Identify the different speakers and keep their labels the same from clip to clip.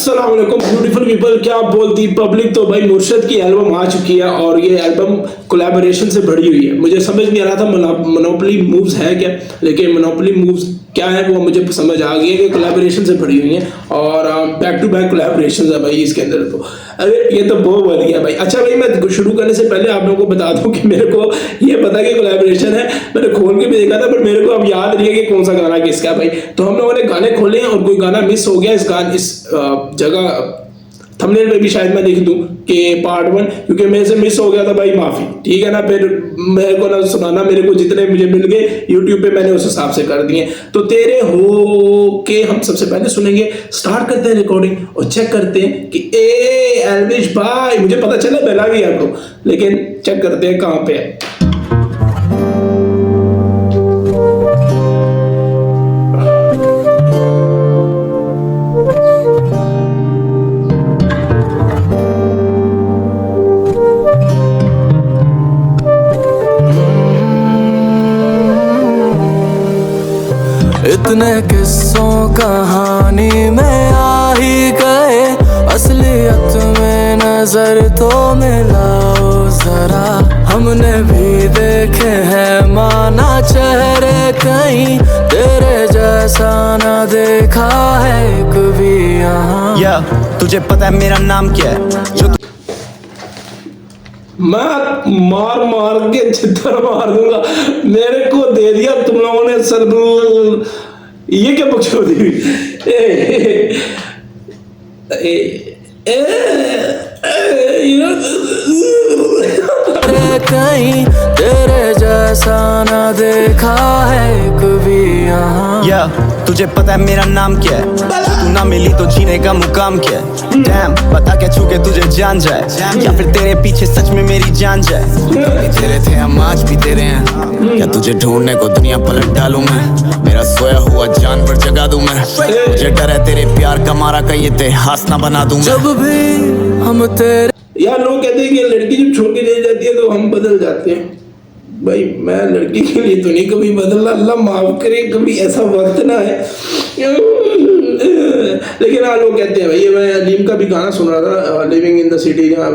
Speaker 1: अस्सलाम वालेकुम beautiful people. क्या बोलती पब्लिक। तो भाई मुर्शद की एल्बम आ चुकी है और ये एल्बम कोलैबोरेशन से भरी हुई है। मुझे समझ नहीं आ रहा था मोनोपोली मूव्स है क्या, लेकिन मोनोपोली मूव्स क्या है वो मुझे समझ आ गई है कि कोलैबोरेशन से भरी हुई है और बैक टू बैक कोलैबोरेशन है भाई इसके अंदर। तो अरे ये तो बहुत बढ़िया भाई। अच्छा भाई, मैं शुरू करने से पहले आप लोगों को बता दूं कि मेरे को ये पता कि कोलैबोरेशन है, मैंने खोल के भी देखा था, पर मेरे को अब याद नहीं है कि कौन सा गाना किसका भाई। तो हम लोगों ने गाने खोले हैं और कोई गाना मिस हो गया इस जगह थंबनेल में भी शायद मैं लिख दूं कि पार्ट 1, क्योंकि मेरे से मिस हो गया था भाई, माफी। ठीक है ना, फिर मेरे को ना सुनाना, मेरे को जितने मुझे मिल गए यूट्यूब पे मैंने उस हिसाब से कर दिए। तो तेरे हो के हम सबसे पहले सुनेंगे। स्टार्ट करते हैं रिकॉर्डिंग और चेक करते हैं कि ए एल्विश भाई, मुझे पता चला बेला भी है आपको, लेकिन चेक करते हैं कहाँ पे है।
Speaker 2: इतने किस्सों कहानी में आ ही गए, असलियत में नजर तो मिलाओ जरा। हमने भी देखे हैं माना चेहरे कहीं, तेरे जैसा ना देखा है कभी यहाँ।
Speaker 3: या तुझे पता है मेरा नाम क्या है? जो
Speaker 1: मैं मार मार के चित्तर मार दूंगा। मेरे को दे दिया तुम लोगों ने सर। ये क्या बकचोदी हुई?
Speaker 2: कहीं तेरे जैसा ना देखा है कभी यहाँ।
Speaker 3: या तुझे पता है मेरा नाम क्या है? जो तू ना मिली तो जीने का मुकाम क्या है? डैम बता क्या छू के तुझे जान जाए, या फिर तेरे पीछे सच में मेरी जान जाए। कभी तेरे थे हम आज भी तेरे हैं, या तुझे ढूंढने को दुनिया पलट डालूं मैं? मेरा सोया हुआ जानवर जगा दूं मैं? मुझे डर है तेरे प्यार का मारा का ये इतिहास ना बना दूं मैं।
Speaker 2: जब भी हम तेरे
Speaker 1: यार लोग कहते हैं कि लड़की जब छोड़ के चली जाती है तो हम बदल जाते हैं। भाई मैं लड़की के लिए तो नहीं कभी बदला, अल्लाह माफ करे, कभी ऐसा वक्त ना है। लेकिन हाँ, लोग कहते हैं भाई। मैं अलीम का भी गाना सुन रहा था, लिविंग इन द सिटी, जहाँ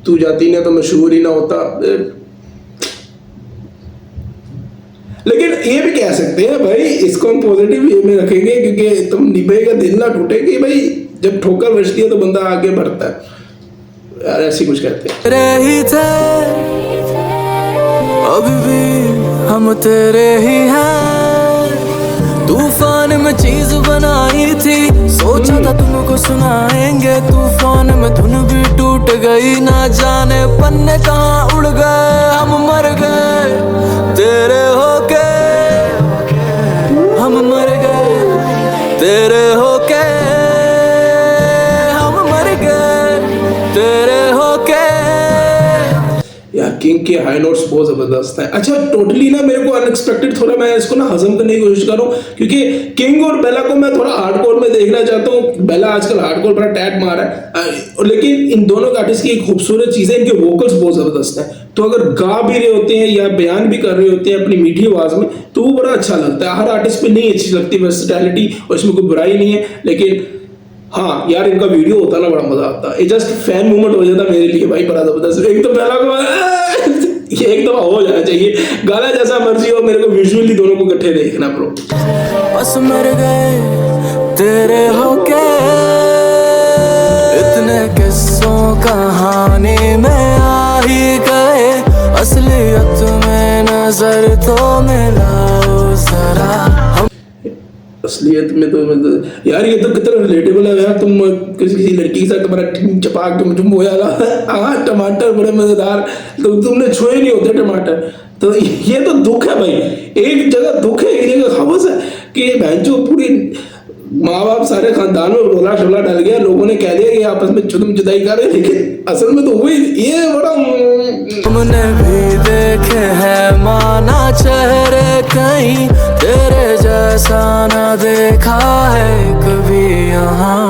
Speaker 1: तू जाती ना तो मशहूर ही ना होता। लेकिन ये भी कह सकते हैं भाई, इसको हम पॉजिटिव वे में रखेंगे, क्योंकि तुम निभेगा दिल ना टूटेगी भाई। जब ठोकर बजती है तो बंदा आगे बढ़ता है यार, ऐसी कुछ कहते हैं।
Speaker 2: रही थे अभी भी हम तेरे ही हैं। तूफान में चीज बनाई थी, सोचा था तुमको सुनाएंगे। तूफान में धुन भी टूट गई, ना जाने पन्ने कहाँ उड़ गए। हम मर गए तेरे होके, हम मर गए तेरे होके, हम मर गए तेरे होके।
Speaker 1: यार किंग के हाई नोट्स बहुत जबरदस्त है। अच्छा टोटली ना मेरे को अनएक्सपेक्टेड थोड़ा, मैं इसको ना हजम करने की कोशिश कर रहा हूँ, क्योंकि किंग और बेला को मैं थोड़ा हार्डकोर में देखना चाहता हूँ। बेला आजकल हार्डकोर बड़ा टैग मारा है, लेकिन इन दोनों आर्टिस्ट की एक खूबसूरत चीज है, इनके वोकल्स बहुत जबरदस्त है। तो अगर गा भी रहे होते हैं या बयान भी कर रहे होते हैं अपनी मीठी आवाज में, तो वो बड़ा अच्छा लगता है। हर आर्टिस्ट पे नहीं अच्छी लगती वर्सेटैलिटी, और इसमें कोई बुराई नहीं है, लेकिन हाँ यार इनका वीडियो होता ना बड़ा मजा आता। ये जस्ट फैन मूवमेंट हो जाता मेरे लिए भाई, बड़ा जबरदस्त। एक तो पहला को ये एक दफा हो जाना चाहिए, गाना जैसा मर्जी हो, मेरे को विजुअली दोनों को इकट्ठे देखना ब्रो।
Speaker 2: बस मर गए तेरे होके, इतने किस्सों कहानी में आ ही गए। असलियत में नजर तो मिलाओ जरा।
Speaker 1: असलियत में तो मतलब यार ये तो कितना रिलेटेबल है यार। तुम किसी लड़की के साथ तुम्हारा चपाक तुम हो जाला, हाँ टमाटर बड़े मजेदार, तो तुमने छुए नहीं होते टमाटर। तो ये तो दुख है भाई, एक जगह दुख है, एक जगह हवस है कि बहन जो पूरी माँ बाप सारे खानदान में रोला शोला डल गया। लोगों ने कह दिया कि आपस में तुम जुदाई कर रहे, लेकिन असल में तो हुई ये बड़ा।
Speaker 2: तुमने भी देखे हैं माना चेहरे कहीं, तेरे जैसा ना देखा है कभी यहाँ।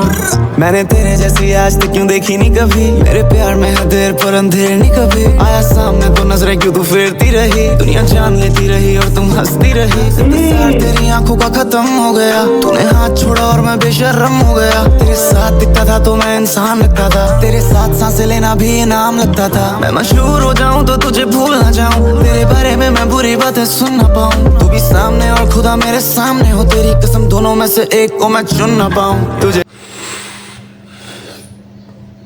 Speaker 3: मैंने तेरे जैसी आज तक क्यों देखी नहीं कभी। मेरे प्यार में है देर पर अंधेर नहीं कभी। आया सामने तो नजरें क्यों तू फेरती रही। दुनिया जान लेती रही और तुम हंसती रही। इंतजार तेरी आंखों का खत्म हो गया। तूने हाथ छोड़ा और मैं बेशर्म हो गया। तेरे साथ दिखता था तो मैं इंसान लगता था, तेरे साथ सांसें लेना भी इनाम लगता था। मैं मशहूर हो जाऊं तो तुझे भूल ना जाऊं, तेरे बारे में मैं बुरी बातें सुन ना पाऊं। तू भी सामने और खुदा मेरे सामने हो, तेरी कसम दोनों में से एक को मैं चुन ना पाऊं। तुझे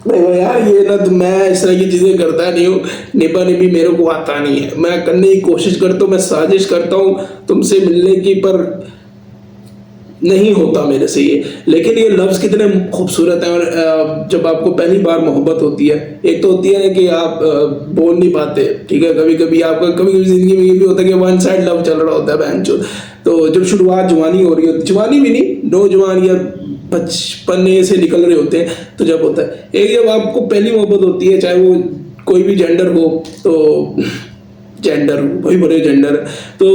Speaker 1: देखो यार, ये ना तो मैं इस तरह की चीज़ें करता नहीं हूँ। निभा निभी मेरे को आता नहीं है। मैं करने की कोशिश करता हूँ, मैं साजिश करता हूँ तुमसे मिलने की, पर नहीं होता मेरे से ये। लेकिन ये लफ्ज़ कितने खूबसूरत हैं। और जब आपको पहली बार मोहब्बत होती है, एक तो होती है ना कि आप बोल नहीं पाते, ठीक है, कभी कभी आपका कभी कभी ज़िंदगी में ये भी होता है कि वन साइड लव चल रहा होता है बहनचोद। तो जब शुरुआत जवानी हो रही हो, जवानी भी नहीं, नौजवान या बचपन से निकल रहे होते हैं, तो जब होता है एक, जब आपको पहली मोहब्बत होती है, चाहे वो कोई भी जेंडर हो, तो जेंडर वही बोले जेंडर, तो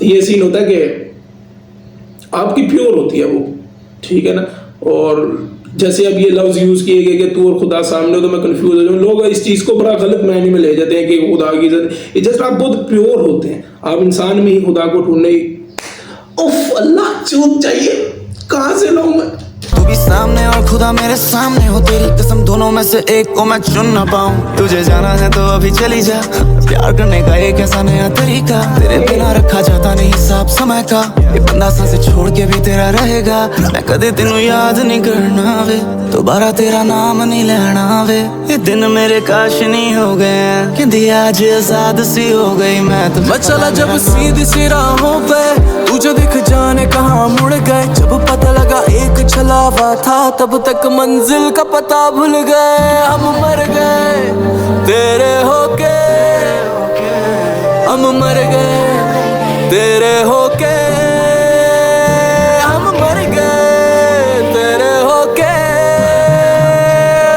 Speaker 1: ये सीन होता है कि आपकी प्योर होती है वो, ठीक है ना। और जैसे अब ये लफ्ज़ यूज़ किए गए कि तू और खुदा सामने हो, तो मैं कंफ्यूज हो जाऊँ। लोग इस चीज़ को बड़ा गलत मायने में ले जाते हैं कि खुदा की इज्जत, जस्ट आप बहुत प्योर होते हैं, आप इंसान में ही खुदा को ढूंढने की, उफ अल्लाह चूक चाहिए, कहाँ से लाऊं मैं।
Speaker 3: तू भी सामने और खुदा मेरे सामने हो, तेरी कसम दोनों में से एक को मैं चुन ना पाऊं। तुझे जाना है तो अभी चली जा, प्यार करने का एक ऐसा नया तरीका, तेरे बिना रखा जाता नहीं हिसाब समय का। ये बंदा सांसें छोड़ के भी तेरा रहेगा, मैं कदे तेनू याद नहीं करना वे, दोबारा तेरा नाम नहीं लेना वे। ये दिन मेरे काश नहीं हो गए, कहती आज आजाद सी हो गई मैं तो।
Speaker 2: मैं चला जब सीधी सी राहों पे, तुझे दिख जाने कहाँ मुड़ गए। जब पता लगा एक छलावा था, तब तक मंजिल का पता भूल गए। हम मर गए तेरे होके, हम मर गए तेरे होके, हम मर गए तेरे होके,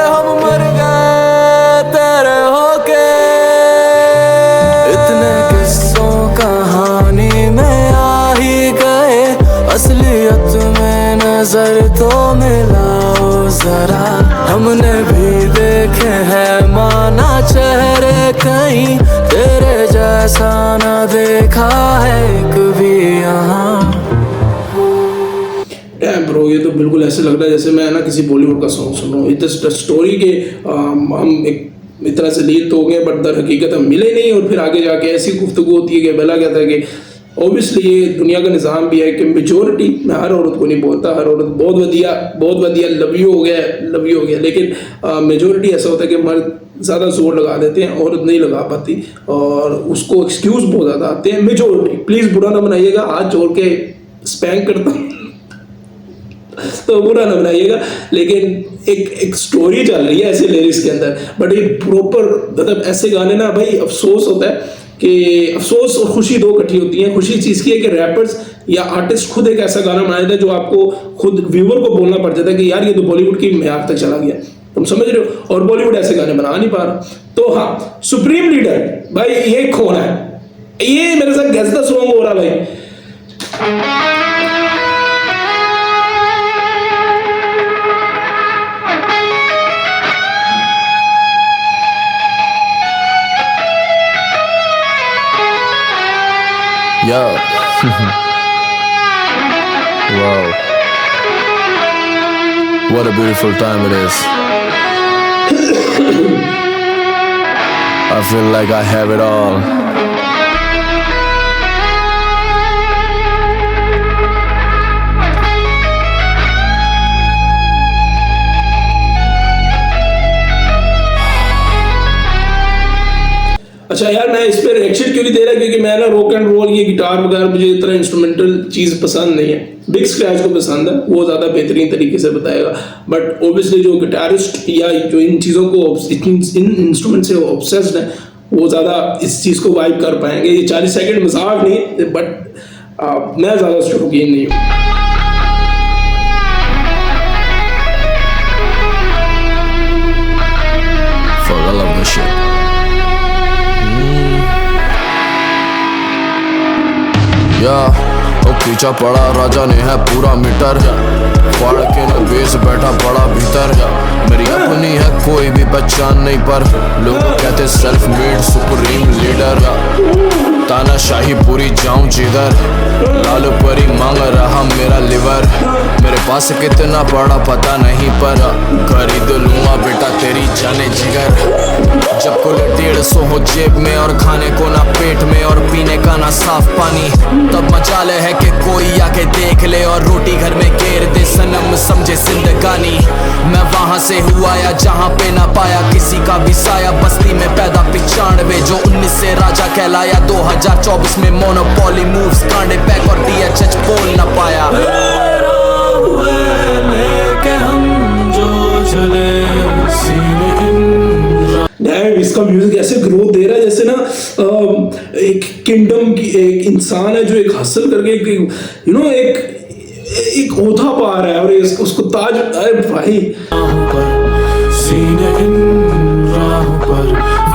Speaker 2: हम मर गए तेरे होके। इतने किस्सों कहानी में आ ही गए, असलियत में नजर तो मिलाओ जरा। हमने भी देखे हैं माना चेहरे कहीं, तेरे जैसा ना देखा है कभी यहाँ।
Speaker 1: डैम ब्रो, ये तो बिल्कुल ऐसे लग रहा है जैसे मैं ना किसी बॉलीवुड का सॉन्ग सुन रहा हूँ। इट्स जस्ट स्टोरी के हम एक इतना से लील तो हो गए, बट दर हकीकत हम मिले नहीं। और फिर आगे जाके ऐसी गुफ्तगू होती है कि बोला कहता है कि ऑब्वियसली ये दुनिया का निज़ाम भी है कि मेजोरिटी, मैं हर औरत को नहीं बोलता, हर औरत बहुत वधिया लव यू हो गया, लेकिन मेजोरिटी ऐसा होता है कि मर्द ज़्यादा जोर लगा देते हैं, औरत नहीं लगा पाती, और उसको एक्सक्यूज़ बहुत ज़्यादा आते हैं। मेजोरिटी, प्लीज़ बुरा ना बनाइएगा, हाथ जोड़ के स्पैंक करता हूँ तो बुरा ना बनाइएगा। लेकिन एक स्टोरी चल रही है ऐसे लिरिक्स के अंदर, बट ये प्रॉपर, मतलब ऐसे गाने ना भाई अफसोस होता है कि अफसोस और खुशी दो इकट्ठी होती हैं। खुशी चीज़ की है कि रैपर्स या आर्टिस्ट खुद एक ऐसा गाना बना देता है जो आपको खुद व्यूअर को बोलना पड़ जाता है कि यार ये तो बॉलीवुड की मेयार तक चला गया, तुम समझ रहे हो, और बॉलीवुड ऐसे गाने बना नहीं पा रहा। तो हाँ, सुप्रीम लीडर भाई ये कौन है, ये मेरे साथ गेस द सॉन्ग हो रहा भाई।
Speaker 4: Yo. Wow. What a beautiful time it is. I feel like I have it all.
Speaker 1: अच्छा यार, मैं इस पे रिएक्शन क्यों नहीं दे रहा, क्योंकि मैं ना रॉक एंड रोल, ये गिटार वगैरह मुझे इतना इंस्ट्रूमेंटल चीज़ पसंद नहीं है। बिग स्क्रैच को पसंद है, वो ज़्यादा बेहतरीन तरीके से बताएगा। बट ओबियसली जो गिटारिस्ट या जो इन चीज़ों को, इन इंस्ट्रूमेंट से ऑब्सेस्ड है, वो ज़्यादा इस चीज़ को वाइब कर पाएंगे। ये 40 सेकंड मजाक नहीं, बट मैं ज़्यादा शौकीन नहीं हूँ।
Speaker 4: पीछा पड़ा राजा ने है पूरा मीटर, फाड़ के न बेस बैठा पड़ा भीतर। मेरी अपनी है कोई भी पहचान नहीं, पर लोग कहते सेल्फ मेड सुप्रीम लीडर। तानाशाही पूरी जाऊं जिधर, लाल परी मांग रहा मेरा लिवर। मेरे पास कितना पड़ा पता नहीं पर खरीद लूंगा बेटा तेरी जाने जिगर। जब कुल 150 हो जेब में और खाने को ना पेट में और पीने का ना साफ पानी, तब मजाल है कि कोई आके देख ले और रोटी घर में घेर दे सनम समझे जिंदगानी। मैं वहां से हुआ या जहां पे ना पाया किसी का भी साया, बस्ती में पैदा 95 जो 19 से राजा कहलाया। 2024 में मोनोपोली मूव्स कांडे पैक और DHH बोल ना पाया।
Speaker 1: इसका म्यूजिक ऐसे ग्रोथ दे रहा है जैसे ना एक किंगडम की एक इंसान है जो एक हासिल करके एक ओथा पा रहा है और उसको ताज। अरे भाई
Speaker 2: सीने इन राहों पर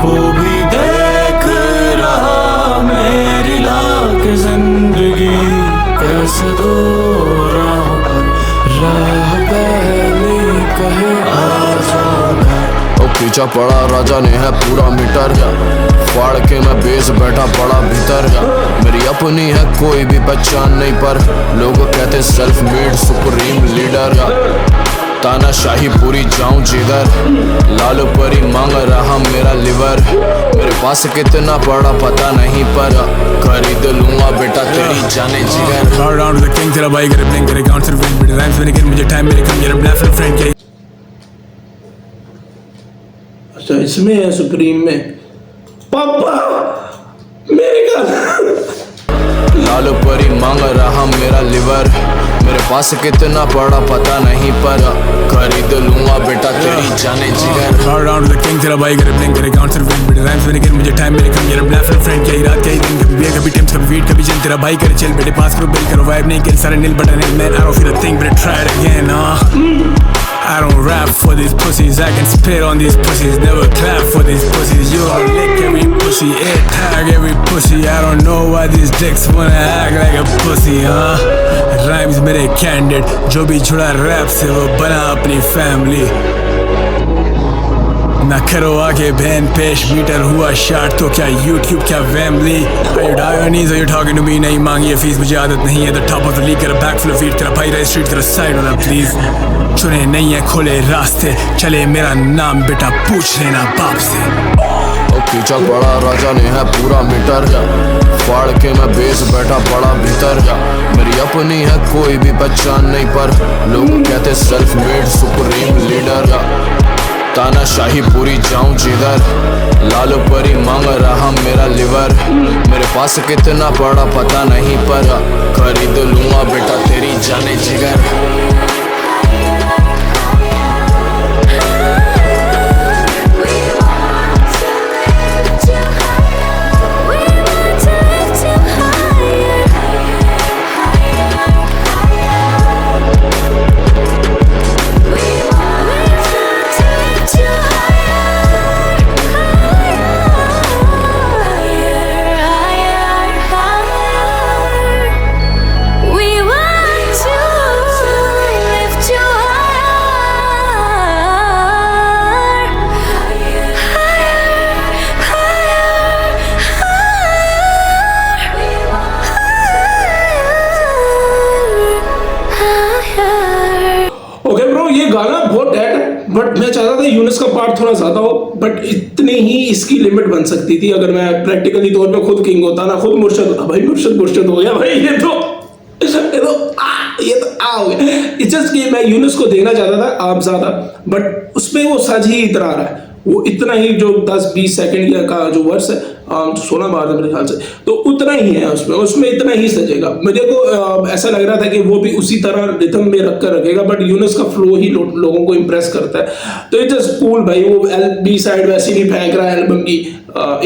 Speaker 2: वो भी देख रहा मेरी लाख जिंदगी कैसे दो राहों पर राह पहली कहे आ जाओ।
Speaker 4: पीछा पड़ा राजा ने है पूरा मीटर, फाड़ के मैं बेस बैठा पड़ा भीतर। मेरी अपनी है कोई भी पहचान नहीं पर लोग कहते सेल्फ मेड सुप्रीम लीडर। तानाशाही पूरी जाऊं जिधर, लाल परी मांग रहा मेरा लिवर। मेरे पास कितना पड़ा पता नहीं पर खरीद लूंगा बेटा तेरी जाने जिगर।
Speaker 2: तेरा भाई करे ब्लिंक करे काउंटर विन राइम्स में लेकिन मुझे टाइम मेरे कम मेरा ब्लैफ फ्रेंड के।
Speaker 1: अच्छा इसमें है सुप्रीम में पापा मेरे का
Speaker 4: लाल परी मांग रहा मेरा लिवर। मेरे पास कितना पड़ा पता नहीं पर खरीद लूंगा बेटा तेरी जाने जिगर।
Speaker 2: तेरा भाई करे ब्लिंक करे काउंटर विन राइम्स में लेकिन मुझे टाइम मेरे कम मेरा ब्लैफ फ्रेंड के। रात के दिन कभी बियर कभी टिम्स कभी वीट कभी जिन। तेरा भाई करे चिल बेटे पास करो बिल करो वाइब नहीं किल सारे नील बटन है man. I don't feel a thing but I try it again I don't rap for these pussies, I can spit on these pussies, never clap for these pussies. You don't lick every pussy, air tag every pussy. I don't know why these dicks wanna act like a pussy, Rhymes मेरे candid, जो भी जुड़ा rap से वो बना अपनी family. ना करो आगे बहन पेश मीटर हुआ शार्ट तो क्या YouTube क्या Wembley. Are you die on knees, are you talking to me? नहीं मांगी है फीस मुझे आदत नहीं है the top of the league कर back full of feet। तेरा भाई रहे स्ट्रीट तेरा साइड वाला प्लीज। चुने नहीं है खोले रास्ते चले मेरा नाम बेटा पूछ लेना बाप से।
Speaker 4: पीछा पड़ा राजा ने है पूरा मीटर, फाड़ के मैं बेस बैठा पड़ा भीतर। मेरी अपनी है कोई भी पहचान नहीं पर लोग कहते सेल्फ मेड सुप्रीम लीडर। तानाशाही पूरी जाऊं जिधर, लाल परी मांग रहा मेरा लिवर। मेरे पास कितना पड़ा पता नहीं पर खरीद लूंगा बेटा तेरी जाने जिगर।
Speaker 1: बट मैं चाहता था यूनिस का पार्ट थोड़ा ज्यादा हो, बट इतनी ही इसकी लिमिट बन सकती थी अगर मैं प्रैक्टिकली तौर पे खुद किंग होता ना, खुद मुर्शद होता। भाई मुर्शद हो गया भाई, ये तो हो गया। इट्स जस्ट कि मैं यूनिस को देखना चाहता था आप ज्यादा, बट उसमें वो सज ही इतना आ रहा है, वो इतना ही जो 10-20 सेकंड का जो वर्स है 16 बार मेरे ख्याल से, तो उतना ही है उसमें इतना ही सजेगा। मुझे को ऐसा लग रहा था कि वो भी उसी तरह रिथम में रख कर रखेगा, बट यूनिस का फ्लो ही लोगों को इम्प्रेस करता है। तो इट्स जस्ट कूल भाई, वो बी साइड वैसी नहीं फेंक रहा है एल्बम की,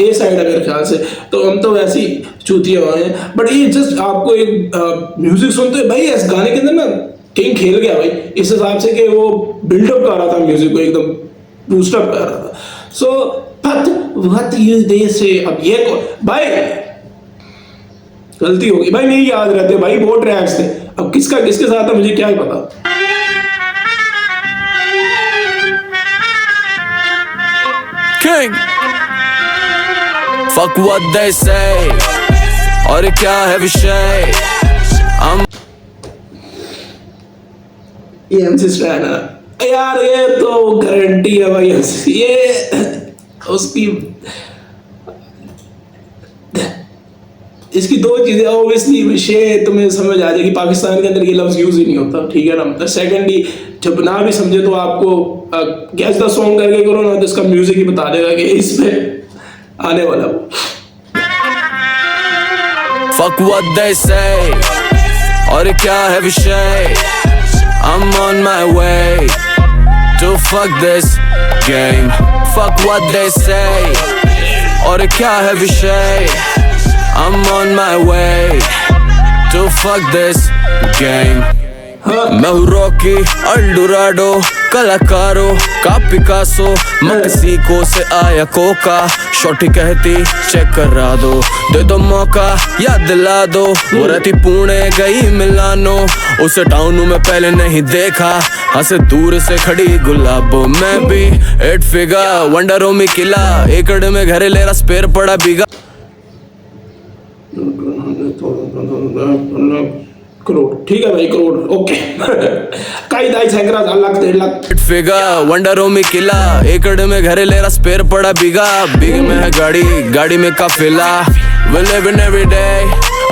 Speaker 1: ए साइड है मेरे ख्याल से, तो हम तो वैसी चूतिया हुए हैं। बट ये जस्ट आपको एक म्यूजिक सुनते हैं भाई, इस गाने के अंदर ना किंग खेल गया भाई, इस हिसाब से कि वो बिल्डअप कर रहा था म्यूजिक को, एकदम बूस्टअप कर रहा था। सो what you they say, अब ये भाई गलती होगी भाई, नहीं याद रहते भाई, बहुत ट्रैक्स थे, अब किसके साथ था मुझे क्या ही पता।
Speaker 3: King. Fuck what they say.
Speaker 4: और क्या है विषय
Speaker 1: ये एमसी स्टैन है यार, ये तो गारंटी है भाई। ये उसकी इसकी दो चीजें ऑब्वियसली विषय तुम्हें समझ आ जाएगी, पाकिस्तान के अंदर ये लफ्ज यूज ही नहीं होता, ठीक है ना। सेकेंडली जब ना भी समझे तो आपको गैस द सॉन्ग करके करो ना, तो इसका म्यूजिक ही बता देगा कि इस पे आने वाला वो।
Speaker 4: Fuck what they say और क्या है विषय I'm on my way to fuck this game Fuck what they say और क्या है विषय I'm on my way to fuck this game मैं हूँ रॉकी अल्डोराडो कलाकारों का पिकासो मैक्सिको से आया कोका शॉटी कहती चेक करा दो दे दो मौका याद दिला दो वो रहती पुणे गई मिलानो उसे टाउन में पहले नहीं देखा हंसे दूर से खड़ी गुलाबो मैं भी 8 फिगर वंडरों में किला एकड़ में घर ले रहा स्पेयर पड़ा बिगा
Speaker 1: करोड़, ठीक है भाई, करोड़ ओके। कई दाई सैकड़ा लाख 1.5 लाख
Speaker 4: फिगर वंडरों में किला एकड़ में घर ले रहा स्पेयर पड़ा बिगा बिग में है गाड़ी गाड़ी में काफिला we living every day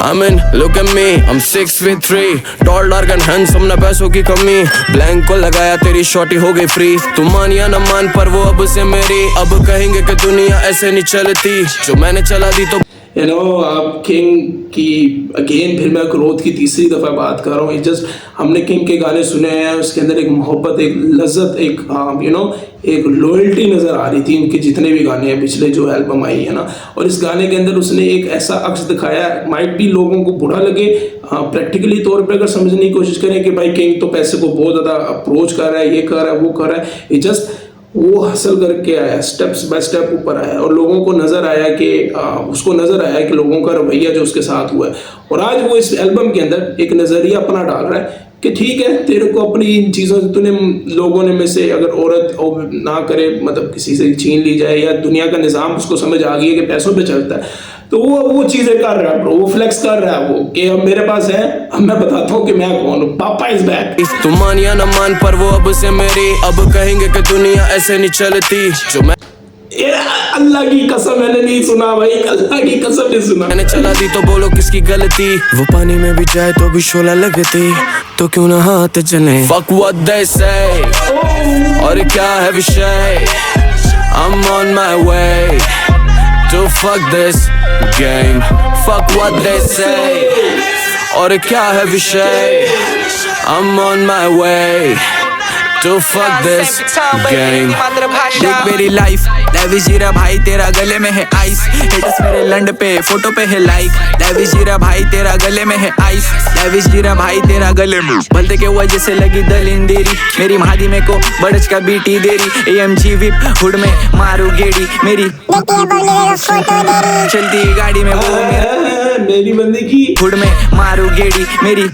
Speaker 4: I mean look at me I'm 6'3" tall dark and handsome ना पैसों की कमी ब्लैंक को लगाया तेरी शॉटी हो गई फ्री तुम मान या न मान पर वो अब से मेरी अब कहेंगे कि दुनिया ऐसे नहीं चलती जो मैंने चला दी तो
Speaker 1: यू नो आप किंग की अगेन फिर मैं क्रोध की तीसरी दफ़ा बात कर रहा हूँ। जस्ट हमने किंग के गाने सुने हैं, उसके अंदर एक मोहब्बत, एक लज्जत, एक यू नो एक लॉयल्टी नज़र आ रही थी उनके जितने भी गाने हैं पिछले जो एल्बम आई है ना। और इस गाने के अंदर उसने एक ऐसा अक्स दिखाया, माइट भी लोगों को बुरा लगे, प्रैक्टिकली तौर पे अगर समझने की कोशिश करें कि भाई किंग तो पैसे को बहुत ज़्यादा अप्रोच कर रहा है, ये कर रहा है, वो कर रहा है, ये जस्ट वो हासिल करके आया, स्टेप्स बाय स्टेप ऊपर आया और लोगों को नज़र आया कि उसको नज़र आया कि लोगों का रवैया जो उसके साथ हुआ है। और आज वो इस एल्बम के अंदर एक नज़रिया अपना डाल रहा है कि ठीक है तेरे को अपनी इन चीज़ों से तूने लोगों ने में से अगर औरत ना करे, मतलब किसी से छीन ली जाए या दुनिया का निज़ाम उसको समझ आ गई है कि पैसों पे चलता है, तो वो चीज़ें कर रहा है ब्रो, वो फ्लेक्स कर रहा है वो कि अब मेरे पास है, अब मैं बताता हूँ कि मैं कौन हूँ, पापा इज बैक।
Speaker 4: तुम मान या न मान पर वो अब से मेरी अब कहेंगे कि दुनिया ऐसे नहीं चलती जो मैं
Speaker 1: अल्लाह की कसम मैंने नहीं सुना भाई, अल्लाह की कसम नहीं सुना।
Speaker 4: मैंने चला दी तो बोलो किसकी गलती वो पानी में भी जाए तो भी शोला लगती तो क्यों ना हाथ चले Fuck what they say और क्या है विषय I'm on my way to fuck this game Fuck what they say और क्या है विषय I'm on my way to fuck this game
Speaker 5: देख मेरी लाइफ लैविश जीरा भाई तेरा गले में है आइस हेटर्स मेरे लंड पे फोटो पे है लाइक लैविश जीरा भाई तेरा गले में है आइस लैविश जीरा भाई तेरा गले में बोलते के वजह से लगी दलिंदेरी मेरी महादी में को बड़च का बीटी देरी AMG विप हुड में मारू गेड़ी मेरी चलती गाड़ी में वो
Speaker 1: मेरी बंदी की
Speaker 5: हुड में मारू गेड़ी मेरी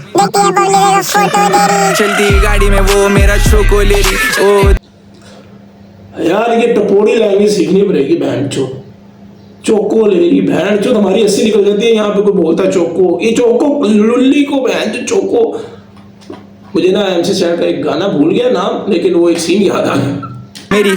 Speaker 5: चलती गाड़ी में वो मेरा छोको लेरी ओ
Speaker 1: यार ये टपोरी लैंग्वेज सीखनी पड़ेगी बहन चो, चोको लेगी बहन चो, हमारी 80 निकल जाती है यहाँ पे कोई बोलता है चोको, ये चोको लुल्ली को बहन चो चोको। मुझे ना MC स्टैन का एक गाना भूल गया नाम, लेकिन वो एक सीन याद आ गया
Speaker 5: मेरी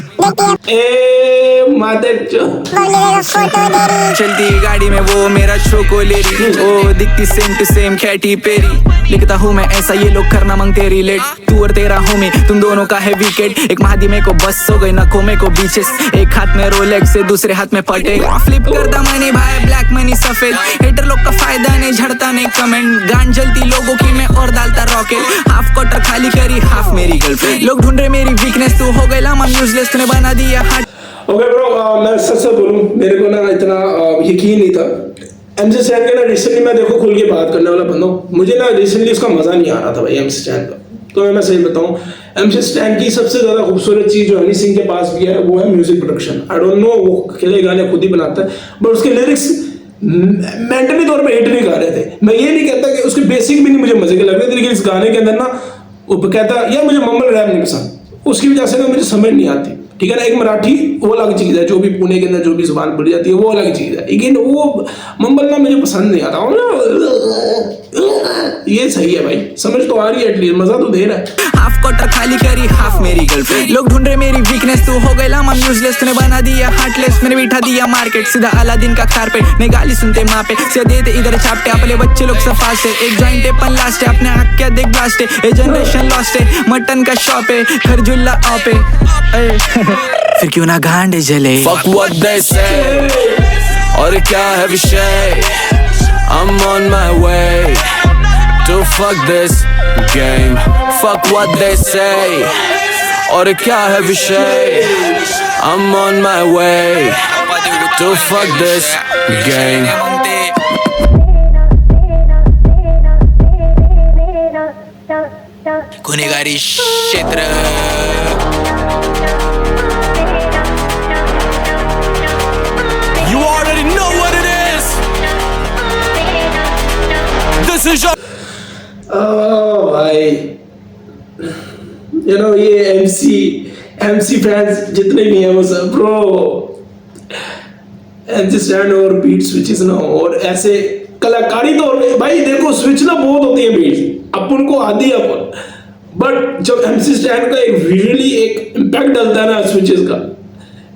Speaker 5: चलती गाड़ी में वो मेरा छोको लेरी ओ दिखती same to same Katy Perry लिखता हूँ मैं ऐसा ये लोग करना मांगते रिलेट तू और तेरा होमी तुम दोनों का है विकेट एक महादी में को बस हो गई नखों में को बीचेस एक हाथ में रोलेक्स से दूसरे हाथ में पटे फ्लिप करता मनी भाई ब्लैक मनी सफेद हेटर लोग का फायदा नहीं झड़ता नहीं कमेंट गांड जलती लोगों की मैं और डालता रॉकेट हाफ क्वार्टर खाली करी हाफ मेरी गर्लफ्रेंड लोग ढूंढ रहे मेरी वीकनेस तू हो गई लामा यूजलेस तूने बना दिया हार्ट।
Speaker 1: ओके ब्रो, मैं सच बोलूं मेरे को ना इतना यकीन नहीं था MC स्टैन के ना रिसेंटली मैं देखो खुल के बात करने वाला बंदा हूँ, मुझे ना रिसेंटली उसका मज़ा नहीं आ रहा था भाई MC स्टैन का। तो मैं सही बताऊँ MC स्टैन की सबसे ज़्यादा खूबसूरत चीज़ जो हनी सिंह के पास भी है वो है music production. I don't know वो अकेले गाने खुद ही बनाता है, बट उसके लिरिक्स मेंटली तौर पे हिट नहीं गा रहे थे। मैं ये नहीं कहता कि उसके बेसिक भी नहीं मुझे मजे के लग रहे थे, लेकिन इस गाने के अंदर ना वो कहता यार मुझे मम्मल रैप नहीं पसंद, उसकी वजह से ना मुझे समझ नहीं आती। ठीक है ना। एक मराठी वो अलग चीज़ है, जो भी पुणे के अंदर जो भी जुबान बोली जाती है वो अलग चीज़ है, लेकिन वो मंबलना मुझे पसंद नहीं आता। ये सही है भाई, समझ तो आ रही है, एटलीस्ट मजा तो दे रहा है।
Speaker 5: हाफ क्वार्टर खाली करी हाफ मेरी गर्लफ्रेंड, लोग ढूंढ रहे मेरी वीकनेस, तू हो गई लाम यूजलेस, तूने बना दिया हार्टलेस, मैंने बिठा दिया मार्केट सीधा अलादीन का कारपेट, नहीं गाली सुनते माँ पे से दे दे इधर छापटे, अपने बच्चे लोग सब फास्ट है, एक जॉइंट है पन लास्ट है, अपने आँख क्या देख ब्लास्ट है, ये जनरेशन लॉस्ट है, मटन का शॉप है, खरजुल्ला ऑप है। फिर क्यों ना गांडे जले।
Speaker 4: Fuck what they say, और क्या है विषय, I'm on my way to fuck this game. Fuck what they say, और क्या है विषय, I'm on my way to fuck this game.
Speaker 5: गुनेगारी क्षेत्र।
Speaker 4: You already know what it is. This is your
Speaker 1: भाई ये MC फैंस जितने भी हैं वो सब ब्रो MC स्टैंड और बीट स्विचेस ना, और ऐसे कलाकारी तो भाई देखो स्विच ना बहुत होती है बीट, अपन को आदि अपन, बट जब MC स्टैंड का एक विजुअली एक इम्पैक्ट डलता है ना स्विचेस का,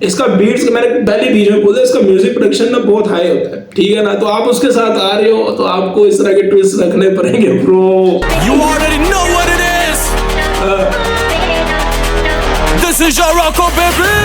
Speaker 1: इसका बीट्स मैंने पहले बीच में बोला, इसका म्यूजिक प्रोडक्शन ना बहुत हाई होता है, ठीक है ना। तो आप उसके साथ आ रहे हो तो आपको इस तरह के ट्विस्ट रखने पड़ेंगे bro.
Speaker 4: You already know what it is. This is your Rocco baby.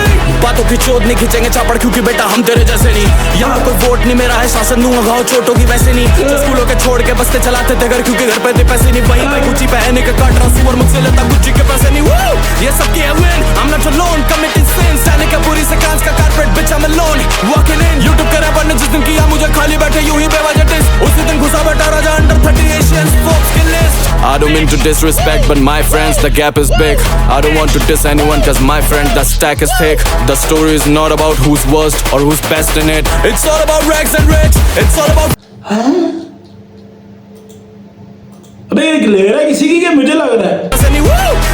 Speaker 4: बातों की चोट नहीं खींचेंगे चापड़, क्योंकि बेटा हम तेरे जैसे नहीं, यहाँ कोई वोट नहीं मेरा है शासन, दूंगा घाव चोटों की वैसे नहीं, जो स्कूलों के छोड़ के बस्ते चलाते थे घर, क्योंकि घर पे थे पैसे नहीं, वहीं पे गुच्ची पहने के काट रहा सुअर, मुझसे लेता गुच्ची के पैसे नहीं। Woo! ये सब की है win, I'm not alone, committing sins, जाने का पूरी से कांच का carpet, bitch I'm alone, walking in, YouTube के रैपर ने जिस दिन किया मुझे खाली बैठे यूं ही बेवजह डिस, उसी दिन घुसा बैठा राजा under 30 Asians folks की list। I don't mean to disrespect, but my friends, the gap is big. I don't want to diss anyone, cause my friend, the stack is thick. The story is not about who's worst or who's best in it. It's all about rags and rich. It's all about
Speaker 1: अबे एक लहरा किसी की क्या मुझे लग रहा है।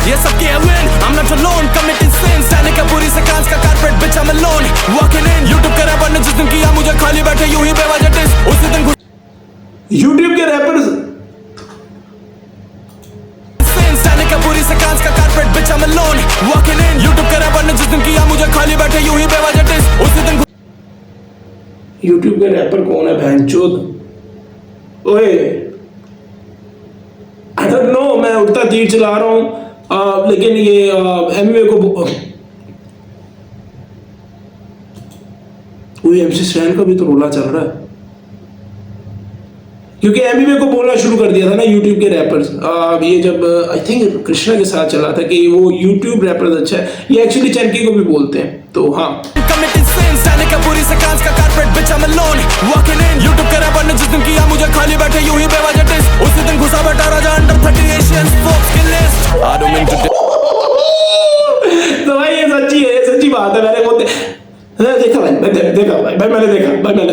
Speaker 4: ये सब की है win, I'm not alone, committing sins, जाने का पूरी से कांच का carpet, bitch I'm alone, walking in, YouTube के रैपर ने जिस दिन किया मुझे खाली बैठे यूं ही बेवजह डिस, उसी दिन
Speaker 1: YouTube के रैपर्स
Speaker 4: जाने का पूरी से कांच का carpet, bitch I'm alone, walking in, YouTube के रैपर ने जिस दिन किया मुझे खाली बैठे यूं ही बेवजह डिस, उसी दिन
Speaker 1: YouTube के रैपर कौन है भैंचोद? ओए आई डोंट नो, मैं उड़ता तीर चला रहा हूँ, लेकिन ये एमवे को वो MC स्टैंड का भी तो रोला चल रहा है, क्योंकि एमवे को बोलना शुरू कर दिया था ना YouTube के रैपर्स। ये जब आई थिंक कृष्णा के साथ चला था कि वो YouTube रैपर्स अच्छा है, ये एक्चुअली चंकी को भी बोलते हैं, तो हाँ।
Speaker 4: committing sins, जाने का पूरी से कांच का carpet, bitch I'm alone, walking in, YouTube के रैपर ने जिस दिन किया मुझे खाली बैठे यूं ही बेवजह डिस, उसी दिन घुसा बैठा राजा under 30 Asians folks की list। I don't mean to
Speaker 1: तो भाई ये सच्ची है, ये सच्ची बात है, मैंने बोलते देखा भाई, मैंने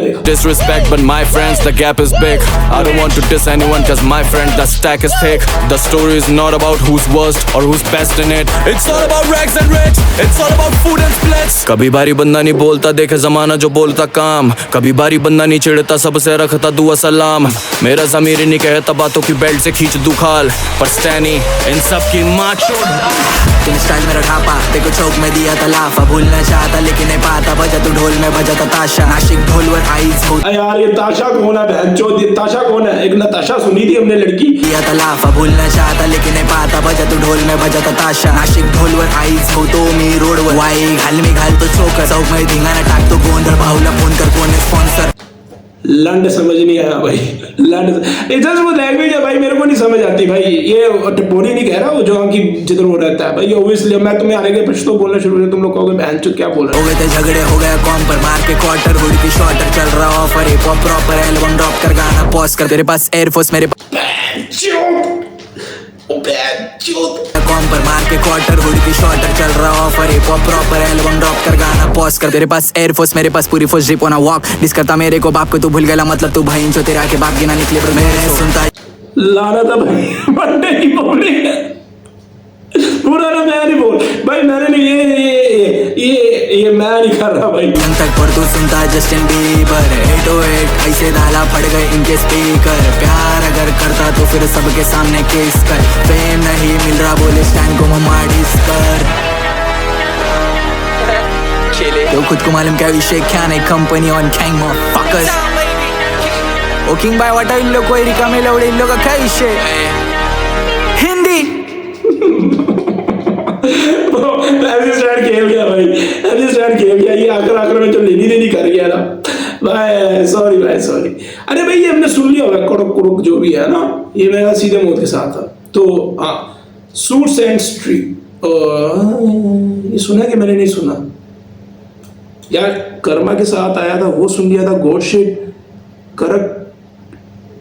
Speaker 1: देखा।
Speaker 4: disrespect, but my friends, the gap is big. I don't want to diss anyone, cause my friend, the stack is thick. The story is not about who's worst or who's best in it. It's all about rags and rich. It's all about food and splits. कभी बारी बंदा नहीं बोलता, देखे जमाना जो बोलता काम, कभी बारी बंदा नहीं चिढ़ता, सबसे रखता दुआ सलाम, मेरा ज़मीर नहीं कहता बातों की बेल्ट से खींच दू खाल, पर स्टैनी इन सब की माँ
Speaker 5: तूने स्टाइल मेरा ढापा, देखो चौक में दिया तलाफा, भूलना चाहता लेकिन नहीं पाता, बजा तू ढोल में बजा ताशा, नाशिक ढोलवर आइज हो
Speaker 1: यार ये ताशा कौन है भैंचोद? ये ताशा कौन है? एक नताशा सुनी थी हमने लड़की।
Speaker 5: दिया तलाफा, भूलना चाहता लेकिन नहीं पाता, बजा तू ढोल में बजा ताशा, नाशिक ढोलवर आइज हो तो मी रोडवर, वाई घाल में घाल तो चोकर, चौक में धिंगाणा टाक तो गोंधळ, भाऊला फोन कर कोण है स्पॉन्सर।
Speaker 1: लंड समझ नहीं आया भाई, लंड जस्ट वो लैंग्वेज है भाई, मेरे को नहीं समझ आती भाई। ये टपोरी नहीं कह रहा वो जो की जिधर वो रहता है भाई, ऑब्वियसली मैं तुम्हें आने के पछतो बोलना शुरू कर, तुम लोग कहोगे बहनचोद क्या बोल रहा है।
Speaker 5: हो गए थे झगड़े, हो गया कॉम पर मार के क्वार्टर, हुड की शॉर्टर चल रहा offer, hip hop proper album drop कर, गाना पॉज कर, तेरे पास एयरफोर्स मेरे कॉम पर मार के क्वार्टर, हुड की शॉर्टर चल रहा offer, hip hop proper album drop कर, गाना पॉज कर, तेरे पास एयरफोर्स मेरे पास पूरी force, zip on a walk, diss करता मेरे को बाप को तू भूल गया, मतलब तू भाई जो तेरे आके बाप गिना निकले, पर मैं सुनता
Speaker 1: लाना था भाई मंडे की बोली पूरा ना मैं नहीं बोल भाई मैंने नहीं ये मैं नहीं कर रहा भाई।
Speaker 5: जब तक पर तू सुनता जस्टिन बीबर 808 ऐसे डाला पड़ गए इनके स्पीकर। प्यार अगर करता तो फिर सबके सामने किस कर। फेम नहीं मिल रहा बोले स्टैंड को मम्मा डिस कर। तो खुद को मालूम क्या विषय क्या नहीं कंपनी ऑन कैंग मॉफकर्स। ओ किंग बाय वाटा इन लोग को एरिका में लौड़े इन लोग का क्या विषय हिंदी
Speaker 1: स्टार्ट खेल गया भाई, स्टार्ट खेल गया। ये आकर में जो लेनी देनी कर गया ना भाई, सॉरी भाई सॉरी। अरे भाई ये हमने सुन लिया होगा कड़क कुड़क जो भी है ना, ये मेरा सीधे मौत के साथ था। तो हाँ सूट्स एंड स्ट्रीट ये सुना कि मैंने नहीं सुना यार। कर्मा के साथ आया था वो सुन लिया था। गॉड शिट करक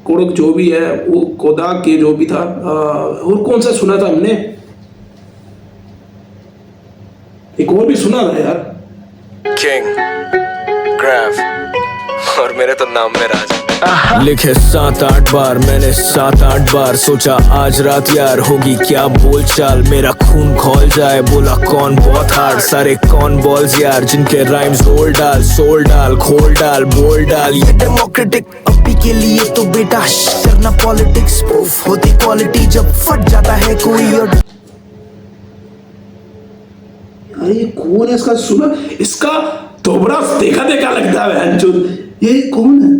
Speaker 1: कुड़क जो भी है वो कोदा के जो भी था। और कौन सा सुना था हमने, एक और भी सुना था यार,
Speaker 6: किंग ग्रैव और मेरे तो नाम में राज।
Speaker 4: लिखे 7-8 बार मैंने 7-8 बार सोचा आज रात यार होगी क्या बोलचाल। मेरा खून खौल जाए बोला कौन बहुत हार्ड। सारे कौन बॉल्स यार जिनके राइम्स रोल डाल सोल डाल खोल डाल बोल डाल।
Speaker 3: ये डेमोक्रेटिक अभी के लिए तो बेटा करना पॉलिटिक्स प्रूफ होती क्वालिटी जब फट जाता है कोई और।
Speaker 1: अरे ये कौन है इसका सुना, इसका दोबरा देखा देखा लगता है। ये कौन है?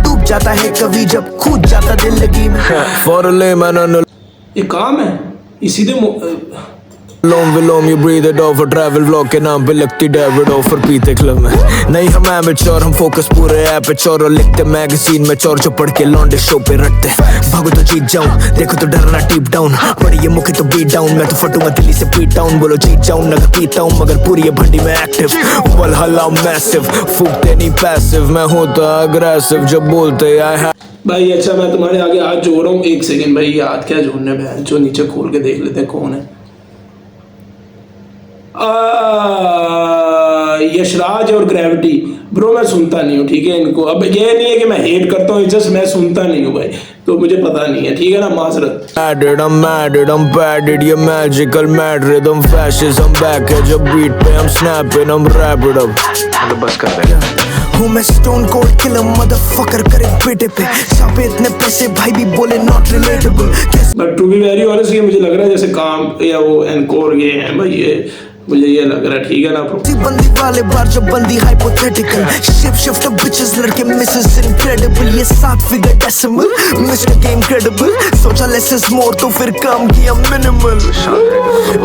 Speaker 3: डूब जाता है कभी जब कूद जाता दिल लगी में।
Speaker 4: For a layman on a
Speaker 1: ये काम है ये सीधे
Speaker 4: विलोम you breathe it off। Travel vlog के नाम पे लगती डेविड ऑफर पीते क्लब में। नहीं हम एमेच्योर हम फोकस पूरे एपेच्योर और लिखते मैगजीन में चोर जो पढ़ के लौंडे शो पे रटते। भागो तो जीत जाऊं देखो तो डरना डीप डाउन। बड़ी ये मुखी तो बीट डाउन मैं तो फटूंगा दिल्ली से पीट डाउन। बोलो जीत जाऊं नगर पीता हूं मगर पूरी ये भंडी में एक्टिव। वल हल्ला मैसिव फूकते नहीं पैसिव। मैं होता अग्रेसिव जब बोलते आई है
Speaker 1: भाई। अच्छा मैं तुम्हारे आगे हाथ जोड़ रहा हूँ, एक सेकंड भाई। ये हाथ क्या जोड़ने में जो नीचे खोल के देख लेते हैं कौन है। यशराज और ग्रेविटी ब्रो मैं सुनता नहीं हूँ ठीक है इनको। अब ये नहीं है कि मैं हेट करता हूँ, जस्ट मैं सुनता नहीं हूँ भाई, तो मुझे पता नहीं है ठीक है ना, माजरत।
Speaker 4: I'm mad I'm bad ये magical mad rhythm fascism back है जब beat पे हम snapping हम rap it up।
Speaker 6: तो बस कर दे
Speaker 3: हूँ मैं स्टोन कोल्ड किलर मदरफकर करे बेटे पे छापे इतने पैसे भाई भी बोले not relatable.
Speaker 1: But to be very honest ये मुझे लग रहा है जैसे काम या वो एनकोर ये है भाई, ये मुझे ये लग रहा है ठीक है ना ब्रो।
Speaker 3: बंदी वाले बार जब बंदी हाइपोथेटिकल शिफ्ट बिचेस लड़के मिसेस इनक्रेडिबल। ये 7 figure decimal mister game credible. सोचा लेस इज मोर तो फिर काम किया मिनिमल।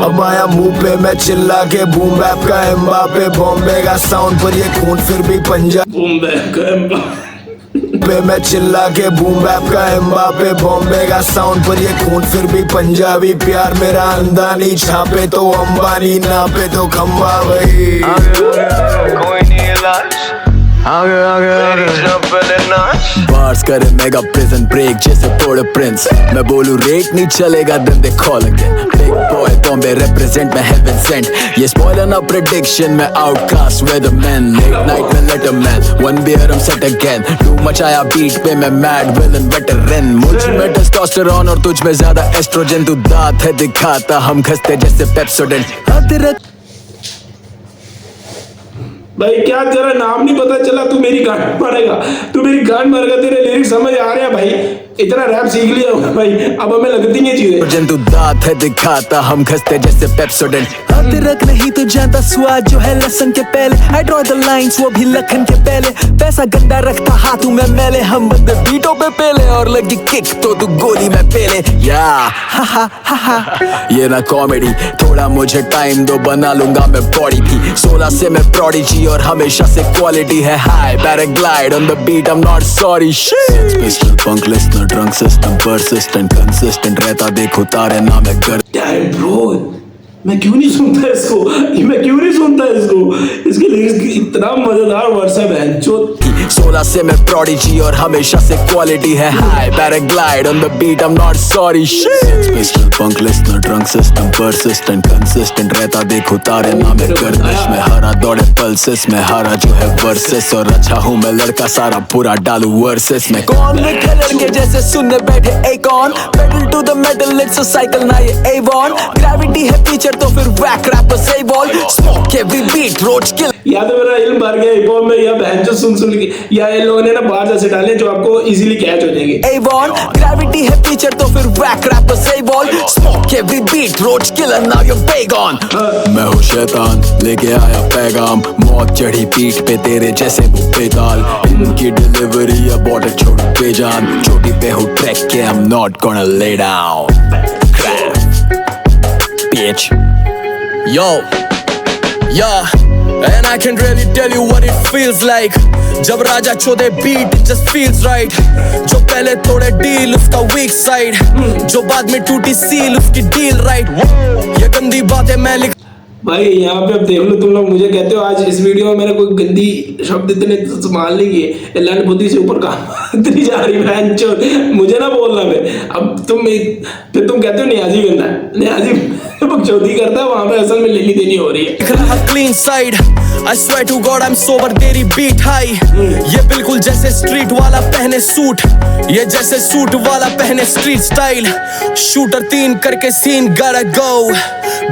Speaker 4: अब आया मुंह पे मैं चिल्ला के बूम बैप का एम्बापे बॉम्बे का साउंड पर ये खून फिर भी पंजाब
Speaker 1: बूम बैक
Speaker 4: पे मैं चिल्ला के बूम बैप का एम्बापे बॉम्बे का साउंड पर ये खून फिर भी पंजाबी। प्यार मेरा अंदानी छापे तो अंबानी नापे तो खंबा भाई।
Speaker 6: कोई नहीं इलाज
Speaker 4: आगे
Speaker 6: पहले नाच।
Speaker 4: बार्स करे मेगा प्रिजन ब्रेक जैसे पोड़ प्रिंस। मैं बोलूं रेट नहीं चलेगा then they call again। Big boy Bombay represent मैं heaven sent। ये स्पॉइलर ना प्रेडिक्शन मैं आउटकास्ट वेदरमैन। लेट नाइट में लेटरमैन वन बियर हम सेट अगेन। टू मचाया बीट पे मैं मैड विलन वेटरन। मुझ में टेस्टोस्टेरोन और तुझ में ज्यादा एस्ट्रोजन। तू दांत है दिखाता हम घसते जैसे पेप्सोडेंट।
Speaker 1: भाई क्या तेरा नाम नहीं पता चला, तू मेरी गांड मारेगा, तू मेरी गांड मारेगा। तेरे लिरिक्स समझ आ रहे हैं भाई, इतना रैप सीख लिया होगा भाई, अब हमें लगती हैं चीजें।
Speaker 4: जंतु दांत है दिखाता हम घसते जैसे पेप्सोडेंट।
Speaker 5: अदरक नहीं तो जानता स्वाद जो है लहसुन के पहले। I draw the lines वो भी लखन के पहले। पैसा गंदा रखता हाथों में मैले। हम बंदे बीटों पे पेले और लगी किक तो तू गोली में पेले।
Speaker 4: या
Speaker 5: हा हा हा हा
Speaker 4: ये ना कॉमेडी थोड़ा मुझे टाइम दो बना लूंगा मैं बॉडी भी। 16 से मैं प्रोडिजी और हमेशा से क्वालिटी है high. Paraglide on the beat I'm not sorry shit। Pistol punk listener drunk system persistent consistent रहता देखो तारे ना मैं कर।
Speaker 1: Damn bro, मैं क्यों नहीं सुनता इसको, मैं क्यों नहीं सुनता इसको, इसके लिरिक्स इतना मजेदार वर्स है बहन चोद।
Speaker 4: 16 से मैं प्रोडिजी और हमेशा से क्वालिटी है high. Paraglide on the beat I'm not sorry shit। Pistol punk listener drunk system persistent consistent रहता देखो तारे ना मैं गर्दिश में हरा दौड़े पल्सेस में हरा जो है वर्सेस। और अच्छा हूँ मैं लड़का सारा पूरा डालू वर्सेस में।
Speaker 5: कौन में कलर के जैसे सुनने बैठे एक on pedal
Speaker 2: to the metal, it's a cycle ना ये A1 Gravity है फीचर तो फिर whack rapper say ball Smoke every beat, roach kill
Speaker 1: या तो मेरा इल्म भर गया हिप हॉप में या बहन सुन के या इन लोगों ने ना बाहर ऐसे डाले जो आपको इजीली कैच हो जाएंगे।
Speaker 2: A1 Gravity है फीचर तो फिर whack rapper say ball Smoke every beat, roach killer, now you're big on
Speaker 4: मैं हूँ शैतान लेके आया पैगाम मौत चढ़ी पीठ पे तेरे जैसे वो बेताल इनकी डिलीवरी अबॉर्ट है छोड़ बेजान चोटी पे हूँ ट्रैक के I'm not gonna lay down bitch
Speaker 2: Yo, yeah, and I can really tell you what it feels like जब राजा चोदे beat it just feels right जो पहले तोड़े deal उसका weak side जो बाद में टूटी seal उसकी deal right ये गंदी बातें मैं लिख
Speaker 1: भाई यहाँ पे अब देख लो तुम लोग मुझे कहते हो आज इस वीडियो में मैंने कोई गंदी शब्द इतने इस्तेमाल नहीं किए लाल बुद्धि से ऊपर काम इतनी जा रही बहन चोद मुझे ना बोलना मैं अब फिर तुम कहते हो नियाजी गंदा है नियाजी बकचोदी करता है वहाँ पे असल में लेनी देनी हो रही है
Speaker 2: clean side I swear to God I'm sober तेरी beat high ये बिल्कुल जैसे street वाला पहने सूट ये जैसे सूट वाला पहने street style shooter 3 करके scene gotta go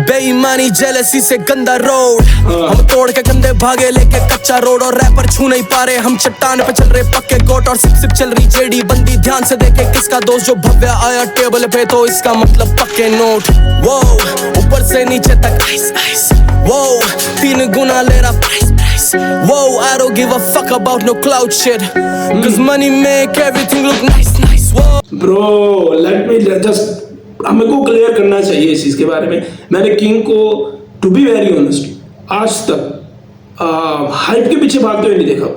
Speaker 2: बेईमानी jealousy से गंदा रोड हम तोड़ के गंदे भागे लेके कच्चा रोड और रैपर छू नहीं पा रहे हम चट्टान पे चल रहे पक्के गोट और सिप सिप चल रही जेडी बंदी ध्यान से देखे किसका दोस्त जो भव्य आया टेबल पे तो इसका मतलब पक्के नोट वो ऊपर से नीचे तक आइस आइस वो 3 गुना ले रहा प्राइस प्राइस वो I don't give a fuck about no cloud shit cause money make everything look nice nice वो
Speaker 1: ब्रो लेट मी जस्ट हमें को क्लियर करना चाहिए इस चीज़ के बारे में मैंने किंग को टू बी वेरी ऑनेस्ट आज तक हाइप के पीछे भागते हुए नहीं देखा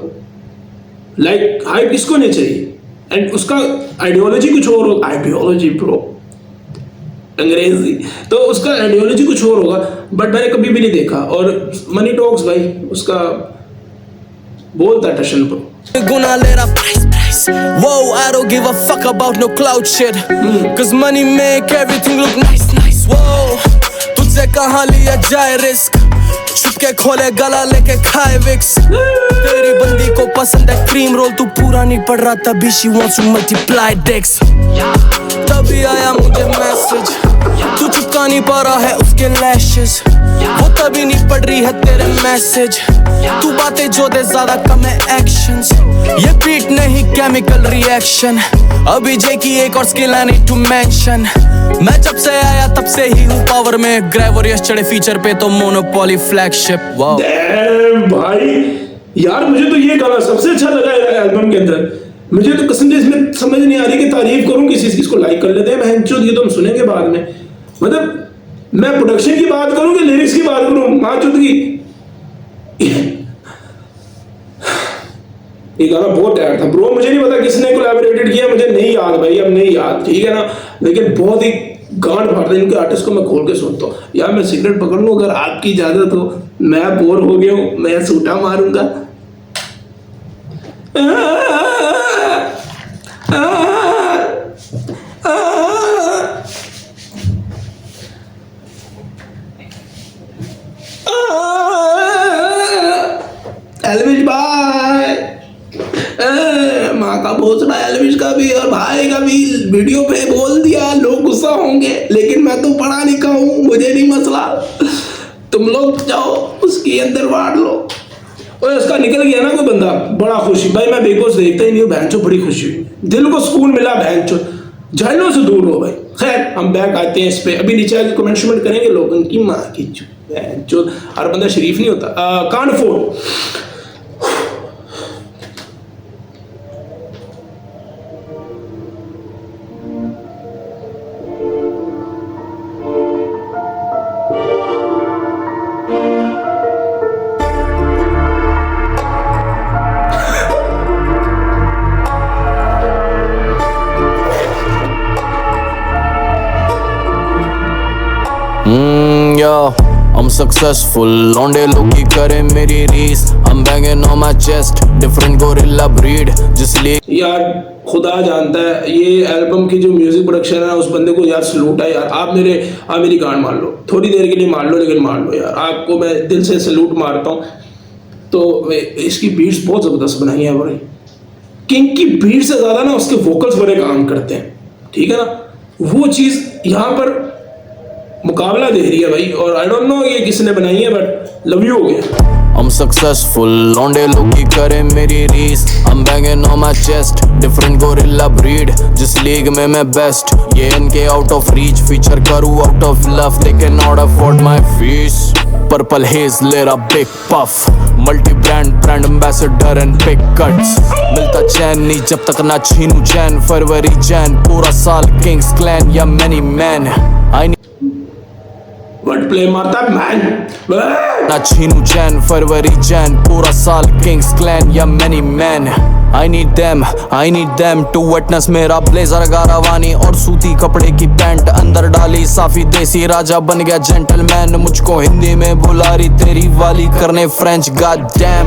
Speaker 1: लाइक हाइप किसको नहीं चाहिए एंड उसका आइडियोलॉजी कुछ और होगा आइडियोलॉजी ब्रो अंग्रेजी तो उसका आइडियोलॉजी कुछ और होगा बट मैंने कभी भी नहीं देखा और मनी टॉक्स भाई उसका बोलता टशन ब्रो
Speaker 2: गुना ले रहा प्राइस प्राइस वो I don't give a fuck about no cloud shit cause money make everything look nice nice वो तुझसे कहाँ लिया जाए रिस्क छुपके खोले गला लेके खाए विक्स तेरी बंदी को पसंद है क्रीम रोल तू पूरा नहीं पढ़ रहा तभी she wants to multiply dicks तभी आया मुझे मैसेज तू चुपका नहीं पा रहा है उसके लैशेस वो तभी नहीं पढ़ रही है तेरे मैसेज तू बातें जो दे ज्यादा कम है एक्शंस ये बीट नहीं केमिकल रिएक्शन अभी जे की एक और skill I need to mention मैं जब से आया तब से ही हूँ पावर में ग्रेवोरियस चढ़े फीचर पे तो मोनोपोली फ्लैगशिप वाओ
Speaker 1: डैम भाई यार मुझे तो ये गाना सबसे अच्छा लगा एल्बम के अंदर मुझे तो कसम से इसमें समझ नहीं आ रही कि तारीफ करूं किसी चीज को लाइक कर लेते हैं बहनचोद ये तो हम सुनेंगे बाद में मतलब मैं प्रोडक्शन की बात करूं कि लिरिक्स की बात करूं मां चुद की ये गाना बहुत टायर था ब्रो मुझे नहीं पता किसने कोलैबोरेटेड किया मुझे नहीं याद भाई अब नहीं याद ठीक है ना लेकिन बहुत ही गांड फाड़ता है इनके आर्टिस्ट को मैं खोल के सुनता हूँ यार मैं सिगरेट पकड़ लूँ अगर आपकी इजाजत हो मैं बोर हो गया हूँ मैं सूटा मारूंगा एलविश भाई माँ का भोसड़ा एलविश का भी और भाई का भी वीडियो पे बोल दिया लोग गुस्सा होंगे लेकिन मैं तो पढ़ा लिखा हूँ मुझे नहीं मसला तुम लोग जाओ उसके अंदर बांट लो और उसका निकल गया ना कोई बंदा बड़ा खुशी भाई मैं बिग बॉस देखता ही नहीं हूँ बहन चो बड़ी खुशी हुई दिल को सुकून मिला बहन चो झरनों से दूर हो भाई खैर हम बैक आते हैं इस पे अभी नीचे आके कमेंट शमेंट करेंगे लोग उनकी माँ की बहन चो हर बंदा शरीफ नहीं होता कान फोड़
Speaker 4: Yo, I'm successful. लौंडे लोग की करे मेरी रीस. I'm banging on my chest. Different gorilla breed. जिसलिए
Speaker 1: यार खुदा जानता है ये एल्बम की जो म्यूजिक प्रोडक्शन है उस बंदे को यार सलूट है यार आप मेरी गांड मार लो थोड़ी देर के लिए मार लो लेकिन मार लो यार आपको मैं दिल से सलूट मारता हूँ तो इसकी बीट्स बहुत ज़बरदस्त बनाई है भाई किंग की बीट से ज़्यादा ना उसके वोकल्स बड़े काम करते हैं ठीक है ना वो चीज़ यहाँ पर मुकाबला दे रही है भाई। और आई डोंट नो ये किसने बनाई है, बट लव यू हो गया।
Speaker 4: I'm successful, लौंडे लोग की करे मेरी रीस। I'm banging on my chest, different gorilla breed। जिस लीग में मैं बेस्ट, ये इनके out of reach। फीचर करूँ out of love, they cannot afford my fees। Purple haze, little big puff। Multi brand ambassador and big cuts। मिलता चैन नहीं जब तक ना छीनू चैन। फरवरी जैन पूरा साल किंग्स क्लैन या many man।
Speaker 1: वर्ड प्ले मारता है मैन।
Speaker 4: ना छीनू चैन फरवरी जैन पूरा साल किंग्स क्लैन या many men। I need them to witness मेरा ब्लेजर गारावानी और सूती कपड़े की पैंट अंदर डाली साफी देसी राजा बन गया जेंटलमैन। मुझको हिंदी में बुला रही तेरी वाली करने French god damn.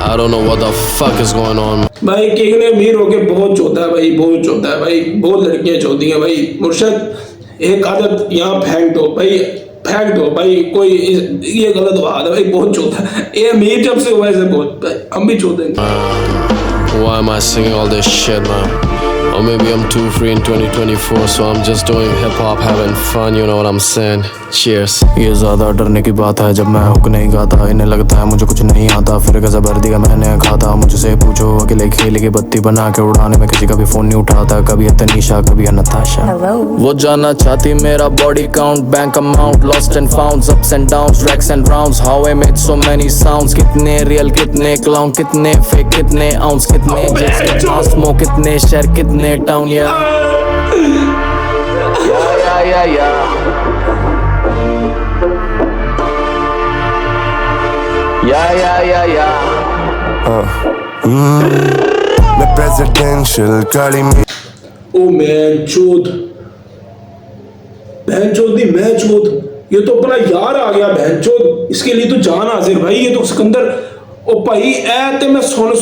Speaker 4: I don't know what the fuck is going on।
Speaker 1: भाई किंग ने अमीर होके बहुत चोता है भाई, बहुत चोता है भाई, बहुत लड़कियां चोती हैं भाई। मुर्शद एक आदत यहाँ फेंक दो भाई, फेंक दो भाई। कोई ये गलत बात है भाई, बहुत चोता है ये अमीर जब से हुआ है बहुत भाई, हम भी चोतेंगे।
Speaker 4: Why am I singing all this shit, man? Or maybe I'm too free in 2024, so I'm just doing hip hop, having fun, you know what I'm saying? Cheers। ये ज़्यादा डरने की बात है जब मैं हुक नहीं गाता। इन्हें लगता है मुझे कुछ नहीं आता, फिर गज़ा भर दिया मैंने खाता। मुझसे पूछो अकेले खेल के बत्ती बना के उड़ाने में किसी का भी फ़ोन नहीं उठाता। कभी है तनीशा, कभी है नताशा। वो जानना चाहती मेरा body count, bank amount, lost and founds, ups and downs, racks and rounds, how I made so many sounds. कितने रियल कितने क्लाउन, कितने फेक कितने आउंस, कितने जेट्स स्मोक, कितने शहर कितने टाउन। या
Speaker 7: मैं प्रेसिडेंशियल गाड़ी में
Speaker 1: ओ मैं चोद, बहन चोद नहीं मैं चोद। ये तो अपना यार आ गया बहन चोद, इसके लिए तो जान हाजिर भाई। ये तो सिकंदर ओ भाई ऐ ते मैं सुन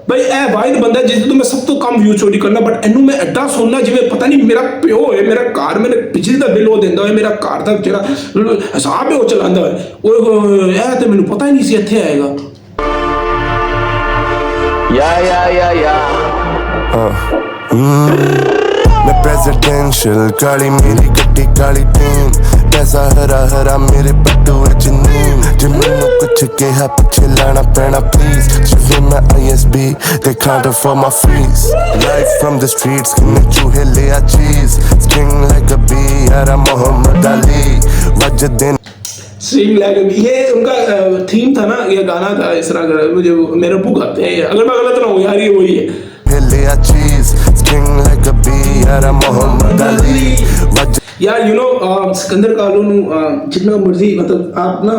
Speaker 1: भाई ऐ वाहिद बंदा जिस तो मैं सब तो कम व्यू चोरी करना, बट एनू मैं एड्डा सुनना जिवें पता नहीं मेरा प्यो है, मेरा कार मैंने बिजली का बिल वो देंदा है, मेरा कार का जेड़ा हिसाब है वो चलांदा है। ओए ऐ ते मैनू पता ही नहीं सी इत्थे आएगा।
Speaker 7: मैं प्रेसिडेंशियल गाड़ी मेरी गड्डी काली टीम, पैसा हरा हरा मेरे बटुए च नीम। जे मैनू कुछ कहा पिछे लाना पैना प्लीज, जिवें मैं ISB they can't afford my fees। Life from the streets किन्ने चूहे लिया चीज, sting like a bee यारा मोहम्मद अली वजदे।
Speaker 1: स्ट्रिंग लैग ये उनका थीम था ना, ये गाना था इस तरह का। मुझे मेरे अब्बू गाते हैं, अगर मैं गलत ना हूँ यार ये वही है।
Speaker 7: लिया चीज sting like a bee यारा मोहम्मद अली
Speaker 1: यार यू नो सिकंदर कालू जितना मर्जी मतलब आप ना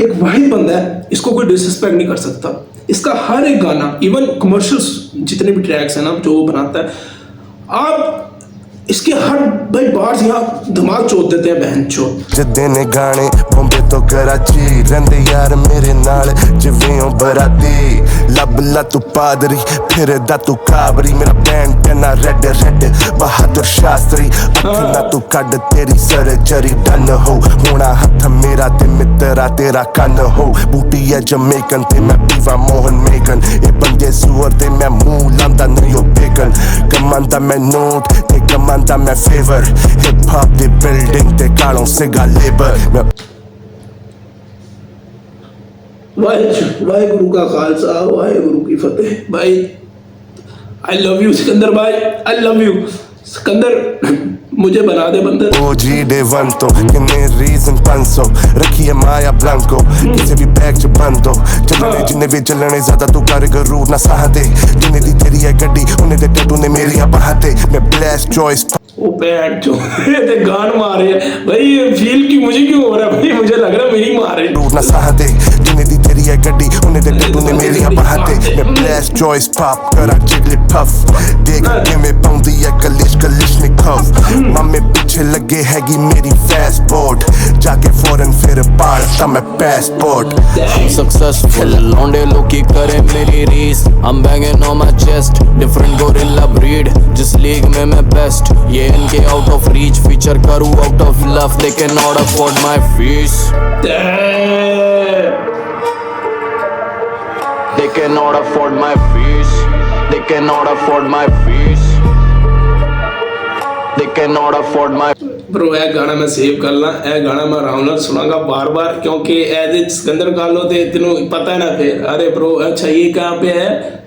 Speaker 1: एक वाहिद बंदा है, इसको कोई डिसरिस्पेक्ट नहीं कर सकता। इसका हर एक गाना इवन कमर्शियल्स जितने भी ट्रैक्स हैं ना जो वो बनाता है, आप इसके हर भाई बार्स यहाँ दिमाग चोद देते हैं बहन चोद।
Speaker 7: जदे ने गाने बॉम्बे तो कराची रहंदे यार मेरे नाल जिवें ओ बराती। लब ला तू पादरी फिर दा तू काबरी, मेरा बैंड ना रेड रेड बहादुर शास्त्री। ना तू कड तेरी सर्जरी डन हो, होना हथ मेरा ते मित्रा तेरा कन हो। बूटी है जमैकन ते मैं पीवा मोहन मेगन, ए बंदे सुअर ते मैं मुंह लांदा नहीं ओ बेगन। कमांदा मैं नोट ते कमांदा मैं फेवर, हिप हॉप दी बिल्डिंग ते कालों से गा लेबर।
Speaker 1: वाहेगुरु का खालसा वाहेगुरु की फतेह। भाई आई लव यू सिकंदर भाई, आई लव यू सिकंदर, मुझे बना दे बंदर।
Speaker 7: OG डे वन तो किन्ने रीजन 500 रखी है माया ब्लैंको, किसी भी बैग च बंद हो चलने जिन्ने भी चलने ज्यादा तू कर गरूर ना सहा दे। जिन्ने दी तेरी है गड्डी उन्हें दे टैटू ने मेरी बहाते। मैं ब्लेस्ड चॉइस
Speaker 1: वो बैठ जो ते गान मारे भाई, ये फील की मुझे क्यों हो रहा है भाई, मुझे लग रहा है मेरी मारे
Speaker 7: ना सहा दे। जिन्ने दी तेरी है गड्डी उन्हें दे टैटू ने मेरी बहाते। मैं ब्लेस्ड चॉइस पॉप करा जिगली टफ, देख के मैं पाउंदी है कलिश ने खफ। मामे पीछे लगे हैगी मेरी फास्ट बोट, जाके फॉरेन फिर पालता मैं पासपोर्ट।
Speaker 4: I'm successful, लौंडे लोग की करे मेरी रीस। I'm banging on my chest, different gorilla breed। जिस लीग में मैं बेस्ट, ये इनके out of reach। फीचर करूँ out of love, they cannot afford my fees। They cannot afford my fees। They cannot afford my fees। They cannot afford my
Speaker 1: bro ए गाना मैं save कर ला, ए गाना मैं राउंड सुनागा बार बार, क्योंकि एज ए सिकंदर कालो थे तेनों पता है ना फिर। अरे ब्रो अच्छा ये कहाँ पे है,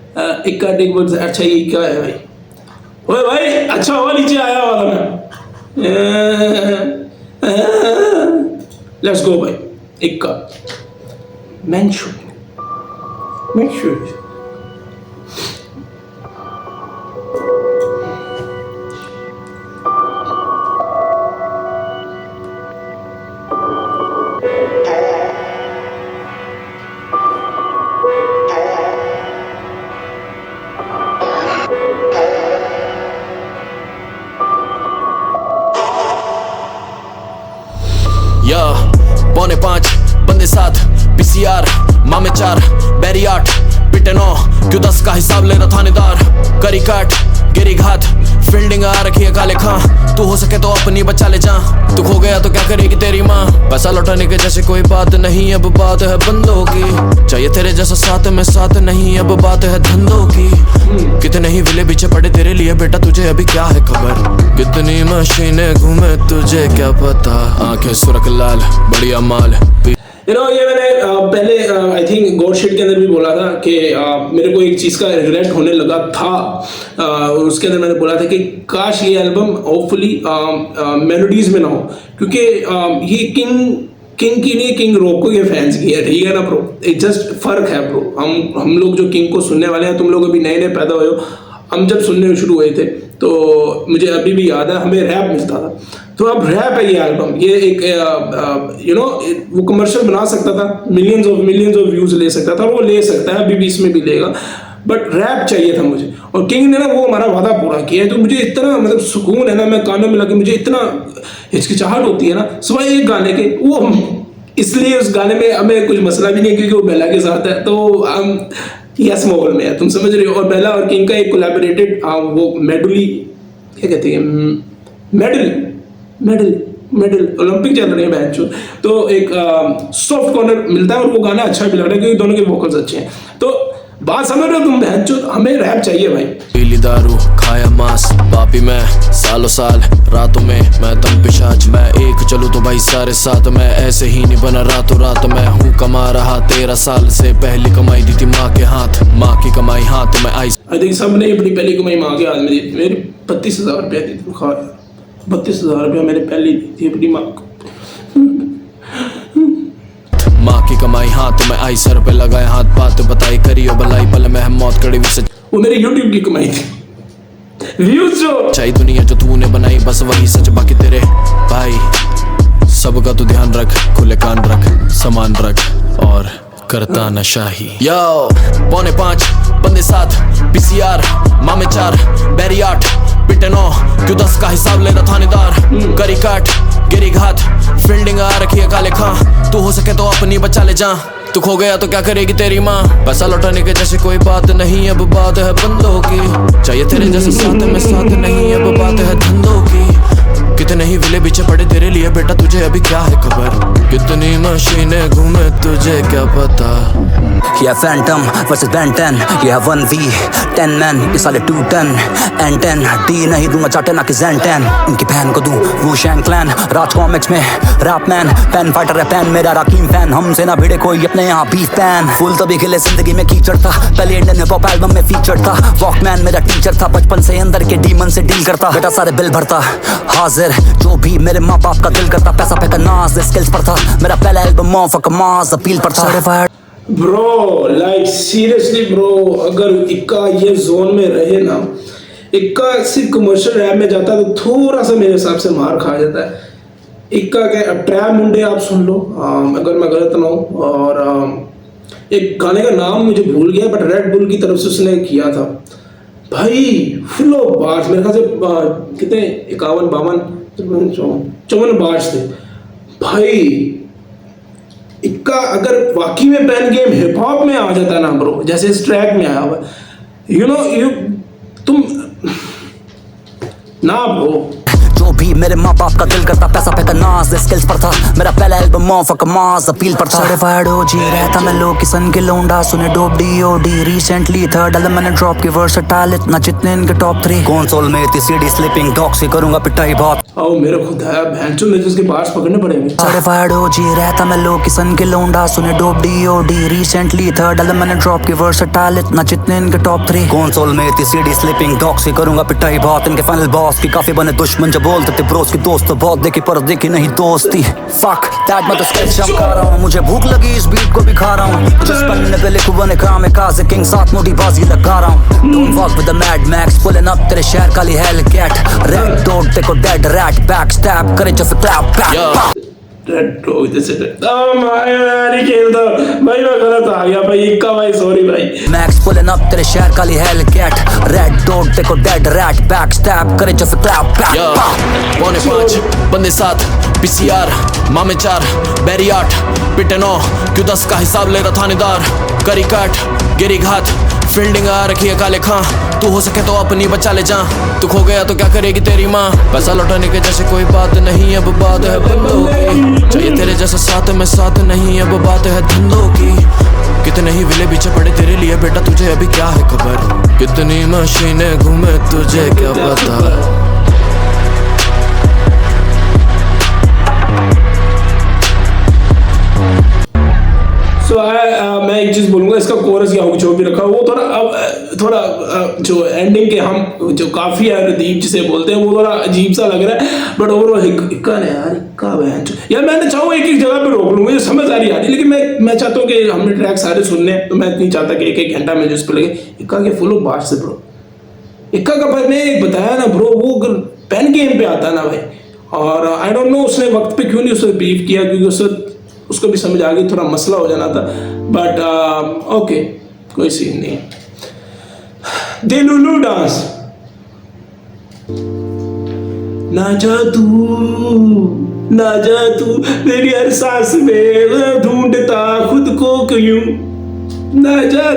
Speaker 1: इक्का डिग बुड्स, अच्छा ये क्या है भाई, ओए भाई अच्छा हुआ नीचे आया वाला मैं। लेट्स गो भाई, इक्का मेंशू मेंशू
Speaker 4: या 4:45 बंदे साथ पीसीआर मामे 4 बैरी 8 पिटे 9 क्यों 10 का हिसाब ले रहा थानेदार, करी काट गिरी घात फील्डिंग आ रखी है काले खां, तू हो सके तो अपनी बचा ले जा, तू खो गया तो क्या करेगी तेरी माँ। पैसा लौटाने के जैसे कोई बात नहीं, अब बात है बंदों की, चाहिए तेरे जैसा साथ में साथ नहीं, अब बात है धंधों की। कितने ही विले पीछे पड़े तेरे लिए बेटा, तुझे अभी क्या है खबर, कितनी मशीनें घूमे तुझे क्या पता, आंखें सुर्ख लाल बढ़िया माल।
Speaker 1: ये मैंने पहले आई थिंक गॉड शिट के अंदर भी बोला था कि मेरे को एक चीज़ का रिग्रेट होने लगा था, उसके अंदर मैंने बोला था कि काश ये एल्बम होपफुली मेलोडीज में ना हो, क्योंकि ये किंग की नहीं, किंग रोको के फैंस की है, ठीक है ना ब्रो, एक जस्ट फर्क है ब्रो। हम लोग जो किंग को सुनने वाले हैं, तुम लोग अभी नए नए पैदा हुए हो, हम जब सुनने शुरू हुए थे तो मुझे अभी भी याद है हमें रैप मिलता था, तो अब रैप है ये एल्बम, ये एक वो कमर्शियल बना सकता था, मिलियंस ऑफ व्यूज ले सकता था, वो ले सकता है, अभी भी इसमें भी लेगा, बट रैप चाहिए था मुझे, और किंग ने ना वो हमारा वादा पूरा किया है। तो मुझे इतना मतलब सुकून है ना, मैं कानों में लगे, मुझे इतना हिचकिचाहट होती है ना सुबह एक गाने के, वो इसलिए उस गाने में हमें कुछ मसला भी नहीं है क्योंकि वो बेला के साथ है, तो हम यस मोगल में है, तुम समझ रहे हो। और बेला और किंग का एक कोलैबोरेटेड वो मेडली क्या कहते हैं, मेडल ओलंपिक चल रहे हैं मैच, तो एक सॉफ्ट कॉर्नर मिलता है और वो गाना अच्छा भी लग रहा है क्योंकि दोनों के वोकल्स अच्छे हैं। तो बात समझ रहे हो तुम बहन, हमें रैप चाहिए भाई।
Speaker 4: पीली दारू खाया मांस पापी मैं सालों साल रातों में मैं दम पिशाच, मैं एक चलूं तो भाई सारे साथ, मैं ऐसे ही नहीं बना रातों रात, मैं हूँ कमा रहा 13 साल से, पहली कमाई दी थी माँ के हाथ, माँ की कमाई हाथ में आई।
Speaker 1: आई थिंक सब ने अपनी पहली कमाई माँ के हाथ में दी थी, मेरी 32,000 रुपया दी थी, 32,000 रुपया मैंने पहली दी थी अपनी माँ को,
Speaker 4: माँ की कमाई हाथ में आई, सर पे लगाए हाथ, बात बताई करियो भलाई, पल में हम मौत कड़ी हुई सच,
Speaker 1: वो मेरे YouTube की कमाई थी, व्यूज जो
Speaker 4: चाही दुनिया जो तूने बनाई बस वही सच, बाकी तेरे भाई सबका तू ध्यान रख, खुले कान रख, सामान रख और करता नशा ही। यो 4:45 बंदे साथ पीसीआर मामे 4 बैरी 8 पिटे 9 क्यों 10 का हिसाब ले रहा थानेदार, करी काट गिरी घात फील्डिंग आ रखी है काले खां, तू हो सके तो अपनी बचा ले जा, तू खो गया तो क्या करेगी तेरी माँ। पैसा लौटाने के जैसे कोई बात नहीं, अब बात है बंदों की, चाहिए तेरे जैसे साथ में साथ नहीं, अब बात है धंधों की। कितने ही विले पीछे पड़े तेरे लिए बेटा, तुझे अभी क्या है खबर, कितनी मशीनें घूमे तुझे क्या पता।
Speaker 3: Yeah, Phantom versus Ben 10. You have 1v 10 men, ये साले 2 ton and 10 D नहीं दूंगा चाटे ना कि Zen 10, इनकी बहन को दूं Wu Shang Clan, राज कॉमिक्स में रैप मैन, पेन फाइटर है पेन मेरा राकीम फैन, हमसे ना भिड़े कोई अपने यहाँ बीफ पैन, फुल तभी खिले जिंदगी में कीचड़ था, पहले इंडियन हिप हॉप एल्बम में फीचर था, वॉकमैन मेरा टीचर था, बचपन से अंदर के डीमन से डील करता, बेटा सारे बिल भरता, हाजिर जो भी मेरे माँ बाप का दिल करता, पैसा फेंका नाज स्किल्स पर था, मेरा पहला एल्बम मॉफक मास अपील पर था।
Speaker 1: ब्रो लाइक सीरियसली ब्रो, अगर इक्का ये जोन में रहे ना, इक्का सिर्फ कमर्शियल रैप में जाता तो थोड़ा सा मेरे हिसाब से मार खा जाता है। इक्का के ट्रैप मुंडे आप सुन लो, अगर मैं गलत ना हूँ, और एक गाने का नाम मुझे भूल गया बट रेड बुल की तरफ से उसने किया था भाई, फुल ऑफ बार्स, मेरे ख्याल से कितने 51-52 बार्स थे भाई। इक्का अगर वाकई में पैन गेम हिप हॉप में आ जाता ना ब्रो, जैसे इस ट्रैक में आया हुआ, यू तुम ना ब्रो,
Speaker 3: जो भी मेरे माँ बाप का दिल करता पैसा पे नाज स्किल्स पर था मेरा पहला एल्बम मॉफक मास अपील पर था सर्टिफाइड ओजी रहता मैं लोकेशन के लौंडा सुने dope DoD recently third album मैंने ड्रॉप की वर्सेटाइल इतना जितने इनके टॉप 3 कंसोल में थी सीडी स्लिपिंग डॉग से करूंगा पिटाई बहुत
Speaker 1: आओ मेरा खुदा है भैंचो मुझे उसके पार्ट्स पकड़ने पड़ेंगे।
Speaker 3: सर्टिफाइड ओजी रहता मैं लोकेशन के लौंडा सुने dope DoD recently third album मैंने ड्रॉप की वर्सेटाइल इतना जितने इनके टॉप 3 कंसोल में थी सीडी स्लिपिंग डॉग से करूंगा पिटाई बहुत इनके फाइनल बॉस की काफी बने दुश्मन जब बोलते थे ब्रोस की दोस्त बहुत देखी पर देखी नहीं दोस्ती फक दैट मैं तो स्केच हम खा रहा हूं मुझे भूख लगी इस बीट को भी खा रहा हूं जिस पन्ने पे लिखूं बने काम है काज़ किंग साथ मोटी बाजी लगा रहा हूं don't walk with the mad max pulling up तेरे शहर काली हेल कैट रेड डॉट देखो डेड रैट बैक स्टैप करे जस्ट क्लैप बैक
Speaker 1: रेट्रो जैसे नहीं खेलता भाई मैं गलत आ गया भाई इक्का भाई सॉरी भाई
Speaker 3: मैक्स पुलिंग अप तेरे शहर काली हेल कैट रेड डॉट देखो डेड रैट बैक स्टैप करे जस्ट क्लैप बैक
Speaker 4: पौने 5 बंदे 7 पीसीआर मामे 4 बैरी 8 पिटे 9 क्यों 10 का हिसाब ले रहा थानेदार करी काट गिरी घात फील्डिंग आ रखी है काले खां तू हो सके तो अपनी बचा ले जा तू खो गया तो क्या करेगी तेरी माँ पैसा लौटाने के जैसे कोई बात नहीं अब बात है बंदों की चाहिए तेरे जैसा साथ में साथ नहीं अब बात है धंधों की कितने ही विले पीछे पड़े तेरे लिए बेटा तुझे अभी क्या है खबर कितनी मशीनें घूमे तुझे क्या पता
Speaker 1: मैं एक चीज बोलूंगा इसका कोरस या जो भी रखा वो थोड़ा जो एंडिंग के हम जो काफी है रदीप जिसे बोलते हैं वो थोड़ा अजीब सा लग रहा है बट ओवरऑल इक्का ने यार इक्का यार मैं चाहूँ एक एक जगह पे रोक लूँ मुझे समझ आ रही है लेकिन मैं चाहता हूँ कि हमने ट्रैक सारे सुनने तो मैं नहीं चाहता कि एक घंटा में जिस पे लगे इक्का के फुल बात से ब्रो इक्का का भाई मैं एक बताया ना ब्रो वो पेन गेम पे आता ना भाई और आई डोंट नो उसने वक्त पे क्यों नहीं उसने बीफ किया क्योंकि उसको भी समझ आ गई थोड़ा मसला हो जाना था बट ओके कोई सीन नहीं दिलुलू डांस ना जा तू मेरी हर सांस में ढूंढता खुद को क्यों ना जा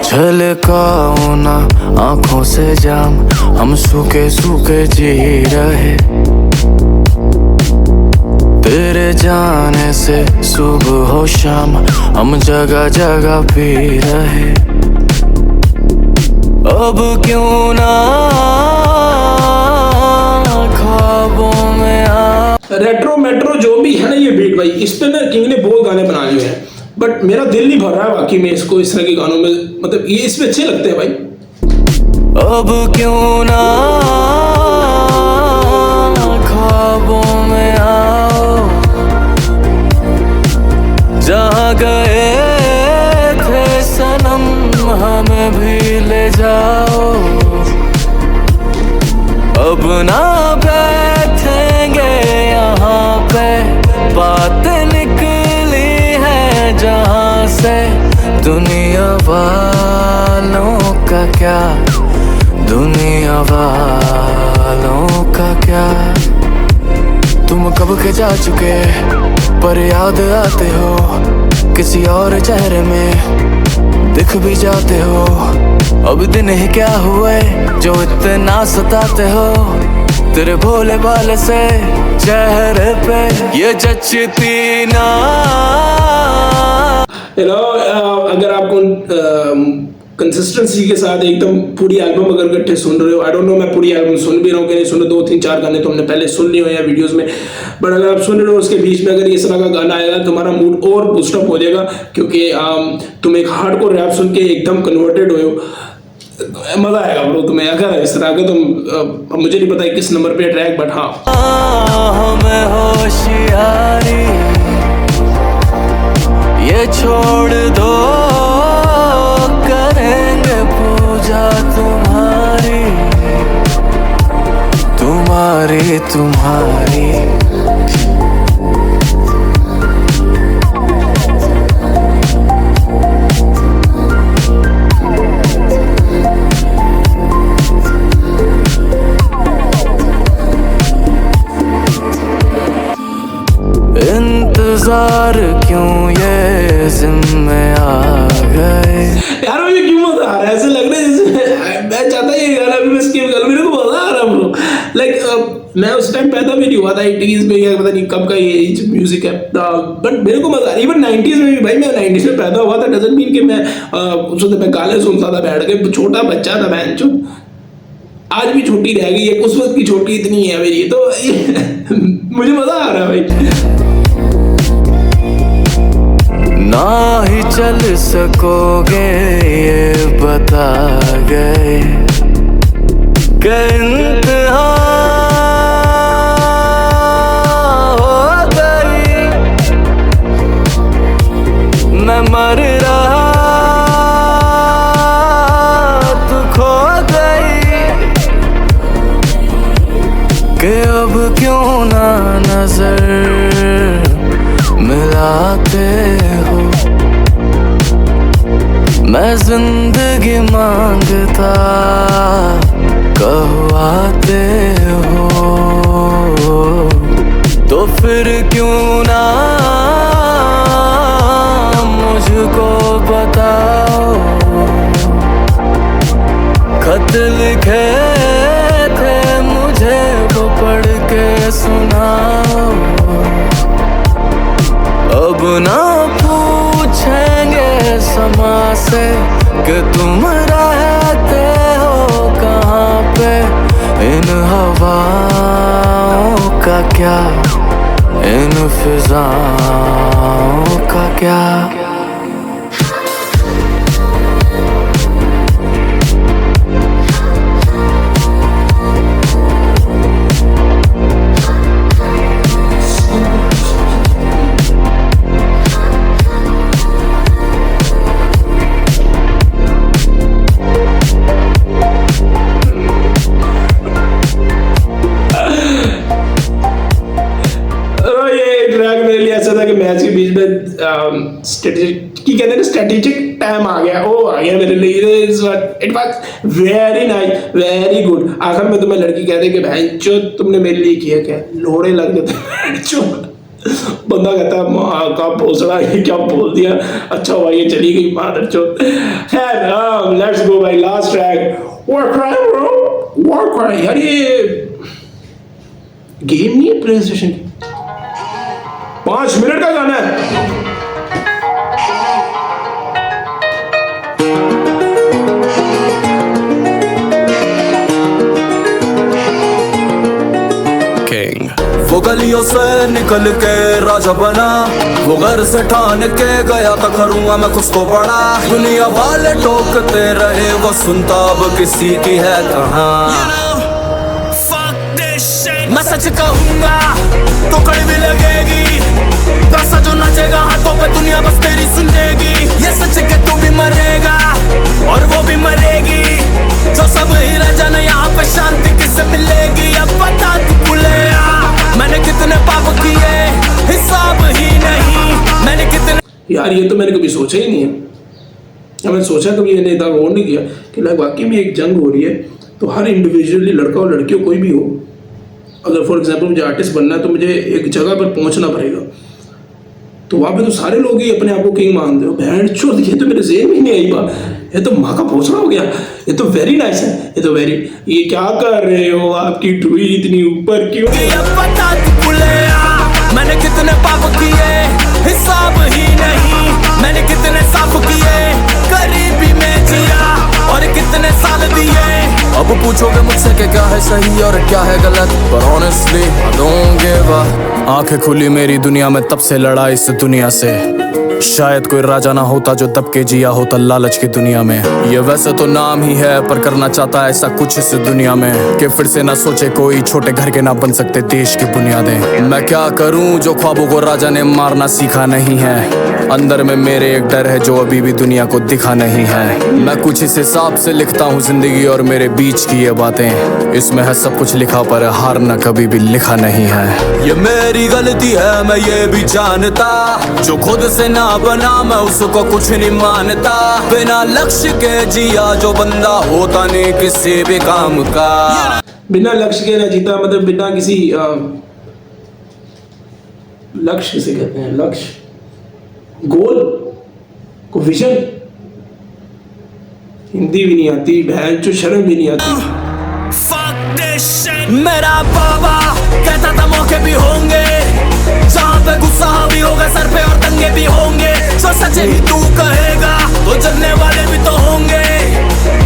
Speaker 2: छलकाओ ना आंखों से जाम हम सूखे सूखे जी रहे तेरे जाने से सुबह हो शाम हम जगह जगह पी रहे अब क्यों ना ख्वाबों में आ
Speaker 1: रेट्रो मेट्रो जो भी है ना ये बीट भाई इस पे ना किंग ने बहुत गाने बना लिए हैं बट मेरा दिल नहीं भर रहा है बाकी में इसको इस तरह के गानों में मतलब ये इसमें अच्छे लगते हैं भाई
Speaker 2: अब क्यों ना ख्वाबों में आओ जहाँ गए थे सनम हमें भी ले जाओ अब ना बैठेंगे यहाँ पे बात निकली है जहाँ से दुनिया वालों का क्या दुनिया वालों का क्या तुम कब के जा चुके पर याद आते हो किसी और चेहरे में दिख भी जाते हो अब दिन ही क्या हुए जो इतना सताते हो तेरे भोले भाले से चेहरे पे ये जचती ना
Speaker 1: अगर आपको कंसिस्टेंसी के साथ एकदम पूरी एल्बम अगर इकट्ठे सुन रहे हो आई डोंट नो मैं पूरी एल्बम सुन भी रहा हूँ कि नहीं सुन रहे 2-3-4 गाने तो हमने पहले सुन लिए हो या वीडियोस में बट अगर आप सुन रहे हो उसके बीच में अगर इस तरह का गाना आएगा तुम्हारा मूड और बूस्टअप हो जाएगा क्योंकि तुम एक हार्डकोर रैप सुन के एकदम कन्वर्टेड हो मजा आएगा ब्रो तुम्हें अगर इस तरह का तुम मुझे नहीं पता किस नंबर पे ट्रैक बट हाँ
Speaker 2: हमें होशियारी ये छोड़ दो करेंगे पूजा तुम्हारी तुम्हारी तुम्हारी इंतजार क्यों ये जिम्मे आ गए
Speaker 1: यार मुझे क्यों मजा आ रहा है ऐसे लग रहा है जैसे अभी मैं स्किप कर, मेरे को मजा आ रहा ब्रो। लाइक मैं उस टाइम पैदा भी नहीं हुआ था 80s में, या पता नहीं कब का ये म्यूजिक है, बट मेरे को मजा, इवन 90s में भी भाई, मैं 90s में पैदा हुआ था, डजंट मीन कि मैं उस वक्त मैं गाने सुनता था बैठ के, छोटा बच्चा था बहन चो, आज भी छोटी रह गई है, उस वक्त की छोटी इतनी है मेरी, तो मुझे मजा आ रहा है भाई।
Speaker 2: ना ही चल सकोगे ये बता गए कि इंतहा हो गई, मैं मर रहा तू खो गई, कि अब क्यों ना नजर मिलाते हो, मैं जिंदगी मांगता कहो आते हो, तो फिर क्यों ना मुझको बताओ, खत लिखे थे मुझे वो पढ़ के सुनाओ, अब ना पूछेंगे समा से कि तुम रहते हो कहाँ पे, इन हवाओं का क्या, इन फिजाओं का क्या।
Speaker 1: मैच के बीच में स्ट्रेटेजिक कहते हैं ना, स्ट्रेटेजिक टाइम आ गया, वो आ गया मेरे लिए। It was very nice, very good. आखिर में तुम्हें लड़की कहते कि बहन चो तुमने मेरे लिए किया क्या, लोड़े लग गए चो। बंदा कहता है माँ का भोसड़ा, ये क्या बोल दिया, अच्छा हुआ ये चली गई मादर चो। खैर लेट्स गो भाई, last track war cry bro, war cry. यार ये गेम नहीं है प्ले स्टेशन की, 5 मिनट का गाना है।
Speaker 2: वो गलियों से निकल के राजा बना, वो घर से ठान के गया था करूंगा मैं कुछ तो बड़ा। दुनिया वाले टोकते रहे, वो सुनता अब किसी की है कहाँ। मैं सच कहूंगा तो कड़वी लगेगी, पैसा जो नचेगा हाथों पे दुनिया बस तेरी सुनेगी। ये सच के तू भी मरेगा और वो भी मरेगी, जो सब ही रह जाना यहाँ पे शांति किससे मिलेगी। अब बता तू भूलेगा मैंने कितने पाप किए, हिसाब ही नहीं मैंने कितने।
Speaker 1: यार ये तो मैंने कभी सोचा ही नहीं है, मैंने सोचा कभी मैंने इतना गौर नहीं किया कि लाइक वाकई में एक जंग हो रही है, तो हर इंडिविजुअली लड़का और लड़की कोई भी हो, अगर फॉर एग्जांपल मुझे आर्टिस्ट बनना है तो मुझे एक जगह पर पहुंचना पड़ेगा, तो वहाँ पे तो सारे लोग ही अपने आप को किंग मानते हो। बहन चोद, ये तो मेरे ज़हन में ही नहीं आई बात, ये तो माँ का भोसड़ा हो गया। ये तो वेरी नाइस है, ये तो वेरी। ये क्या कर रहे हो, आपकी टुई इतनी ऊपर क्यों?
Speaker 2: मैंने कितने पाप किए, हिसाब ही नहीं मैंने कितने साफ किए, गरीबी में जिया और कितने साल दिए। अब पूछोगे मुझसे कि क्या है सही और क्या है गलत, पर honestly I don't give a। आंखें खुली मेरी दुनिया में तब से लड़ा इस दुनिया से, शायद कोई राजा ना होता जो दब के जिया होता लालच की दुनिया में। ये वैसे तो नाम ही है पर करना चाहता है ऐसा कुछ इस दुनिया में, कि फिर से ना सोचे कोई छोटे घर के ना बन सकते देश की बुनियादें। मैं क्या करूं जो ख्वाबों को राजा ने मारना सीखा नहीं है, अंदर में मेरे एक डर है जो अभी भी दुनिया को दिखा नहीं है। मैं कुछ इस हिसाब से लिखता हूँ जिंदगी और मेरे बीच की ये बातें, इसमें है सब कुछ लिखा पर हारना कभी भी लिखा नहीं है। ये मेरी गलती है मैं ये भी जानता, जो खुद से ना बना मैं उसको कुछ नहीं मानता। बिना लक्ष्य के जिया जो बंदा होता नहीं किसी भी काम का,
Speaker 1: बिना लक्ष्य के ना जीता, मतलब बिना किसी लक्ष्य से कहते हैं, लक्ष्य गोल को विजन, हिंदी भी नहीं आती, बहन जो शर्म भी नहीं आती।
Speaker 2: मेरा बाबा कहता था मौके भी होंगे, जहाँ पे गुस्सा भी होगा सर पे और दंगे भी होंगे। जो सच ही तू कहेगा तो जलने वाले भी तो होंगे।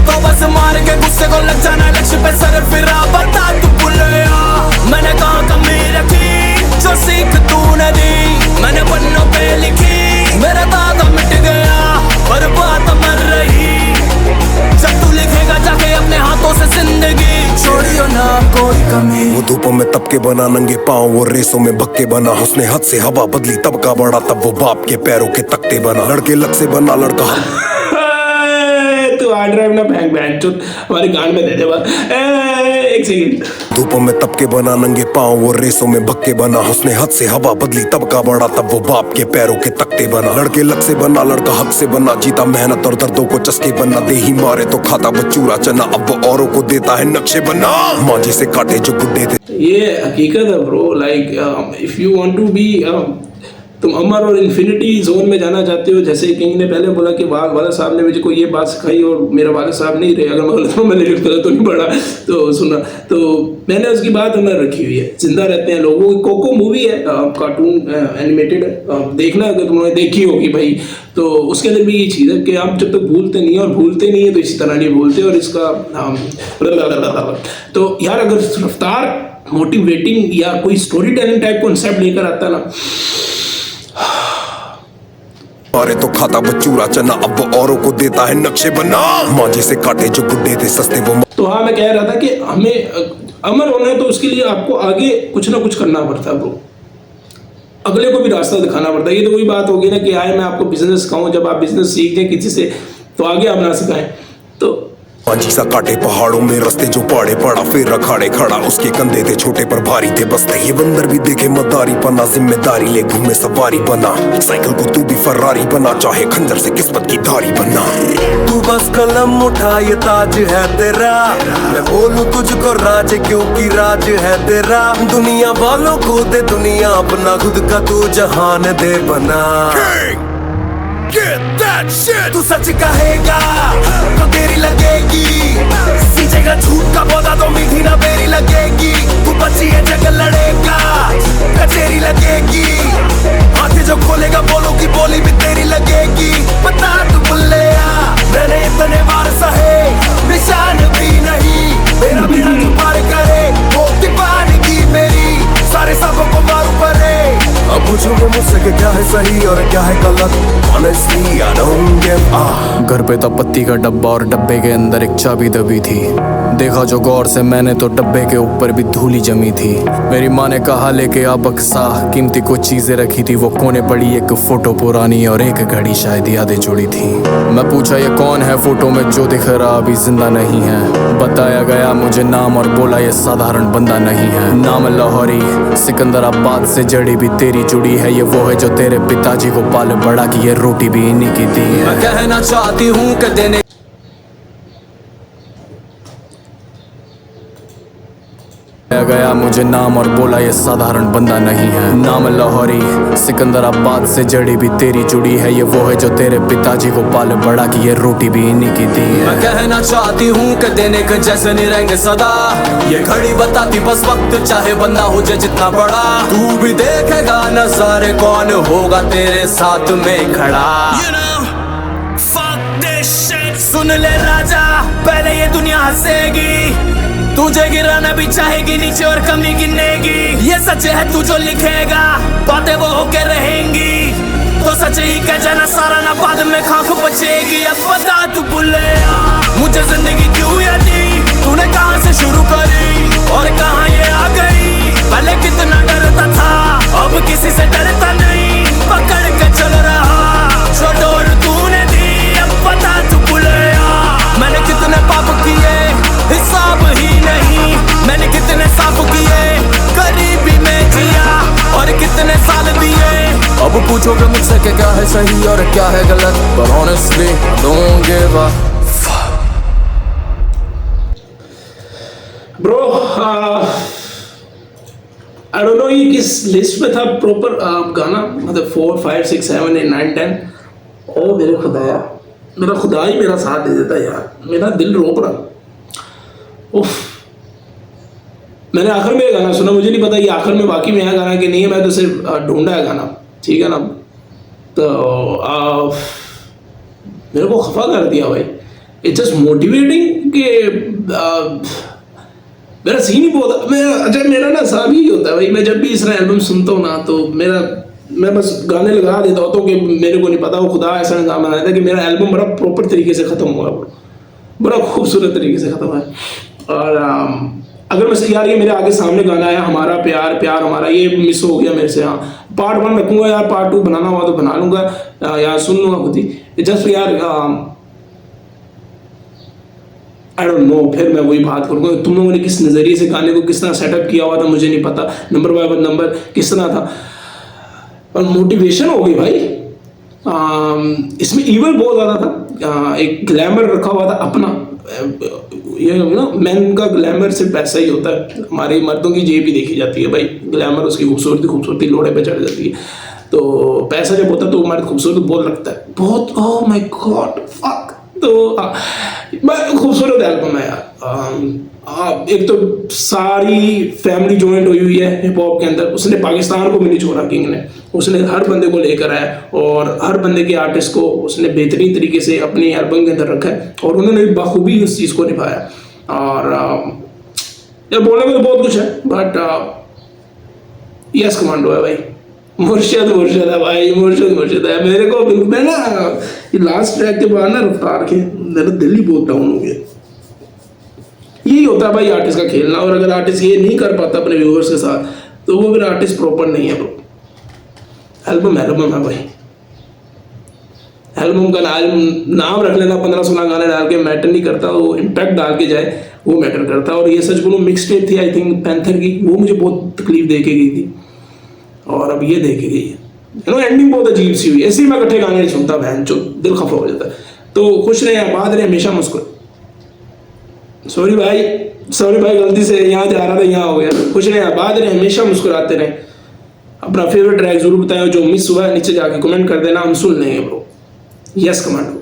Speaker 2: तो बस मार के गुस्से को लग जाना लक्ष्य पे सर फिरा। बता तू भूलिया मैंने कहाँ कमी रखी, जो सीख तूने दी मैंने पन्नों पे लिखी। मेरा दादा मिट गया पर बात मर रही। जब तू लिखेगा जाके अपने हाथों से जिंदगी, छोड़ियो ना कोई कमी।
Speaker 7: वो धूपों में तबके बना, नंगे पाँव वो रेसों में बक्के बना। उसने हद से हवा बदली तब का बड़ा, तब वो बाप के पैरों के तख्ते बना। लड़के लग से बना लड़का।
Speaker 1: तू हार्ड ड्राइव ना फेंक बहन चोद हमारे कान में दे दे बस। एक सेकंड।
Speaker 7: धूपों में तबके बना, नंगे पाँव वो रेसों में बक्के बना। उसने हद से हवा बदली तब का बड़ा, तब वो बाप के पैरों के तख्ते बना। लड़के लग से बना लड़का, हक से बना। जीता मेहनत और दर्दों को चस्के बना। दे ही मारे तो खाता वो चूरा चना, अब वो औरों को देता है नक्शे बना। मांझी से काटे जो गुड्डे थे।
Speaker 1: ये हकीकत है bro. Like if you want to be, तुम अमर और इन्फिनिटी जोन में जाना चाहते हो, जैसे किंग ने पहले बोला कि वाला साहब ने मुझे को ये बात सिखाई और मेरा वाला साहब नहीं रहे। अगर मैं गलत हूँ, मैंने गलत तो नहीं पढ़ा तो सुना, तो मैंने उसकी बात अंदर रखी हुई है। जिंदा रहते हैं लोगों की कोको मूवी है, कार्टून एनिमेटेड है, देखना अगर तुमने देखी होगी भाई। तो उसके अंदर भी ये चीज़ है कि आप जब तक भूलते नहीं है, और भूलते नहीं है तो इसी तरह नहीं भूलते। और इसका तो यार अगर रफ्तार मोटिवेटिंग या कोई स्टोरी टेलिंग टाइप कॉन्सेप्ट लेकर आता ना,
Speaker 7: मारे तो खाता वो चूरा चना, अब वो औरों को देता है नक्शे बना। मांझी से काटे जो गुड्डे थे सस्ते वो।
Speaker 1: तो हाँ, मैं कह रहा था कि हमें अमर होना है तो उसके लिए आपको आगे कुछ ना कुछ करना पड़ता है ब्रो। अगले को भी रास्ता दिखाना पड़ता है। ये तो वही बात होगी ना कि आए मैं आपको बिजनेस सिखाऊं, जब आप बिजनेस सीख जाए किसी से तो आगे आप ना सिखाएं। तो
Speaker 7: मांझी सा काटे पहाड़ों में रास्ते जो पहाड़े पड़ा, फिर अखाड़े खड़ा। उसके कंधे थे छोटे पर भारी थे बस्ते। ये बंदर भी देखे मदारी पना, जिम्मेदारी ले घूमे सवारी बना। साइकिल को तू भी फरारी बना, चाहे खंजर से किस्मत की धारी बना।
Speaker 8: तू बस कलम उठा, ये ताज है तेरा। मैं बोलूं तुझको राज, क्योंकि राज है तेरा। दुनिया वालों को दे दुनिया, अपना खुद का तू जहान दे बना। तू सच कहेगा तो तेरी लगेगी, सींचेगा झूठ का पौधा तो मीठी ना बेरी लगेगी। तू बची है जग लड़ेगा, कचेरी लगेगी। हाथी जो खोलेगा बोलो की बोली भी तेरी लगेगी। बता तू बुल्लेया मैंने इतने बार सहे, निशान भी नहीं मेरा मेरा जो पार करे वो दीवानगी मेरी। सारे सबों को मारू परे। अब पूछोगे मुझसे कि क्या है सही और क्या है गलत, Honestly, I don't give a।
Speaker 4: घर पे था पत्ती का डब्बा और डब्बे के अंदर एक चाबी दबी थी। देखा जो गौर से मैंने तो डब्बे के ऊपर भी धूली जमी थी। मेरी माँ ने कहा लेके आ बक्सा, कीमती कुछ चीजें रखी थी वो कोने पड़ी। एक फोटो पुरानी और एक घड़ी शायद यादें जुड़ी थी। मैं पूछा ये कौन है फोटो में जो दिख रहा अभी जिंदा नहीं है। बताया गया मुझे नाम और बोला ये साधारण बंदा नहीं है। नाम लाहौरी, सिकंदराबाद से जड़ी भी तेरी जुड़ी है। ये वो है जो तेरे पिताजी को पाल बड़ा की, ये रोटी भी इन्हीं की दी है।
Speaker 2: मैं कहना चाहती हूँ कि देने
Speaker 4: गया मुझे नाम और बोला ये साधारण बंदा नहीं है। नाम लाहौरी, सिकंदराबाद से जड़ी भी तेरी जुड़ी है। ये वो है जो तेरे पिताजी को पाल बड़ा की, ये रोटी भी इन्हीं की दी है।
Speaker 2: मैं कहना चाहती हूँ कि देने के जैसे नहीं रहेंगे सदा। ये घड़ी बताती बस वक्त, चाहे बंदा हो जाए जितना बड़ा। तू भी देखेगा नजारे कौन होगा तेरे साथ में खड़ा। सुन ले राजा, पहले ये दुनिया हंसेगी, तुझे गिराना भी चाहेगी नीचे और कमी गिनेगी। ये सच है तू जो लिखेगा, बातें वो होके रहेंगी। तो सच ही कह जाना सारा ना, बाद में खाक बचेगी। अब बता तू बुल्लेया मुझे जिंदगी क्यों याद दी, तूने कहां से शुरू करी और कहां ये आ गई। पहले कितना डरता था, अब किसी से डरता नहीं। पकड़ के चल रहा जो डोर तूने दी। अब बता तू बुल्लेया मैंने कितने पाप किए, हिसाब ही नहीं। मैंने कितने साफ किए, गरीबी में जिया और कितने साल दिए।
Speaker 4: अब पूछोगे मुझसे कि क्या है सही और क्या है गलत, but honestly don't give a
Speaker 1: bro I don't know ये किस लिस्ट में था प्रॉपर गाना, मतलब 4, 5, 6, 7, 8, 9, 10। ओ मेरे खुदाया, मेरा खुदा ही मेरा साथ दे देता यार, मेरा दिल रोक रहा। उफ, मैंने आखिर में ये गाना सुना, मुझे नहीं पता ये आखिर में वाकई में है गाना कि नहीं है, मैं तो सिर्फ ढूंढा है गाना, ठीक है ना। तो मेरे को खफा कर दिया भाई। इट्स जस्ट मोटिवेटिंग कि मेरा सीन ही बहुत मेरा ना साहब ही होता है भाई। मैं जब भी इस एल्बम सुनता हूँ ना तो मैं बस गाने लगा देता हूँ, तो कि मेरे को नहीं पता वो खुदा ऐसा निज़ाम बनाया था कि मेरा एल्बम बड़ा प्रॉपर तरीके से ख़त्म हुआ, बड़ा खूबसूरत तरीके से ख़त्म है। और अगर मैं यार ये मेरे आगे सामने गाना है हमारा प्यार प्यार हमारा, ये मिस हो गया मेरे से। हाँ, पार्ट 1 रखूँगा यार, पार्ट 2 बनाना हुआ तो बना लूँगा यार, सुन लूँगा खुद ही। जस्ट यार आई डोंट नो, फिर मैं वही बात करूँगा तुम लोगों ने किस नज़रिए से गाने को किस तरह सेटअप किया हुआ था, मुझे नहीं पता। नंबर बाय नंबर किस तरह था, और मोटिवेशन हो गई भाई। इसमें ईवल बहुत ज़्यादा था, एक ग्लैमर रखा हुआ था अपना। ये ना मैन का ग्लैमर सिर्फ पैसा ही होता है, हमारे मर्दों की जेब भी देखी जाती है भाई। ग्लैमर उसकी खूबसूरती लोड़े पे चढ़ जाती है, तो पैसा जब होता है तो मर्द खूबसूरत बहुत लगता है, बहुत। Oh my God fuck. तो खूबसूरत एल्बम है यार। एक तो सारी फैमिली जॉइंट हुई है हिप हॉप के अंदर। उसने पाकिस्तान को भी नहीं छोड़ा, किंग ने। उसने हर बंदे को लेकर आया और हर बंदे के आर्टिस्ट को उसने बेहतरीन तरीके से अपने एल्बम के अंदर रखा है, और उन्होंने बखूबी उस चीज़ को निभाया। और यार बोलने में तो बहुत कुछ है, बट यस कमांडो है भाई, मुर्शद है भाई, मुर्शद है। मेरे को मैं ना ये लास्ट ट्रैक के बाद ना रफ्तार के मेरा दिल ही बहुत डाउन हो गया। यही होता है भाई आर्टिस्ट का खेलना, और अगर आर्टिस्ट ये नहीं कर पाता अपने व्यूअर्स के साथ तो वो फिर आर्टिस्ट प्रॉपर नहीं है ब्रो। एल्बम है भाई, एल्बम का नाम रख लेना 15-16 गाने डाल के मैटर नहीं करता, वो इम्पैक्ट डाल के जाए वो मैटर करता है। और ये सच बोलूं मिक्स टेप थी आई थिंक पैंथर की, वो मुझे बहुत तकलीफ दे के गई थी, और अब ये देखे गई है। एंडिंग बहुत अजीब सी हुई, ऐसे ही मैं इकट्ठे गाने नहीं सुनता, बहन जो दिल खफा हो जाता है। तो खुश रहे, आबाद रहे, हमेशा मुस्कुराए। सॉरी भाई गलती से यहाँ जा रहा था, यहाँ हो गया। खुश रहे, आबाद रहे, हमेशा मुस्कुराते रहे। अपना फेवरेट ट्रैक जरूर बताएं, जो मिस हुआ है नीचे जाके कमेंट कर देना, हम सुन लेंगे ब्रो। Yes commando.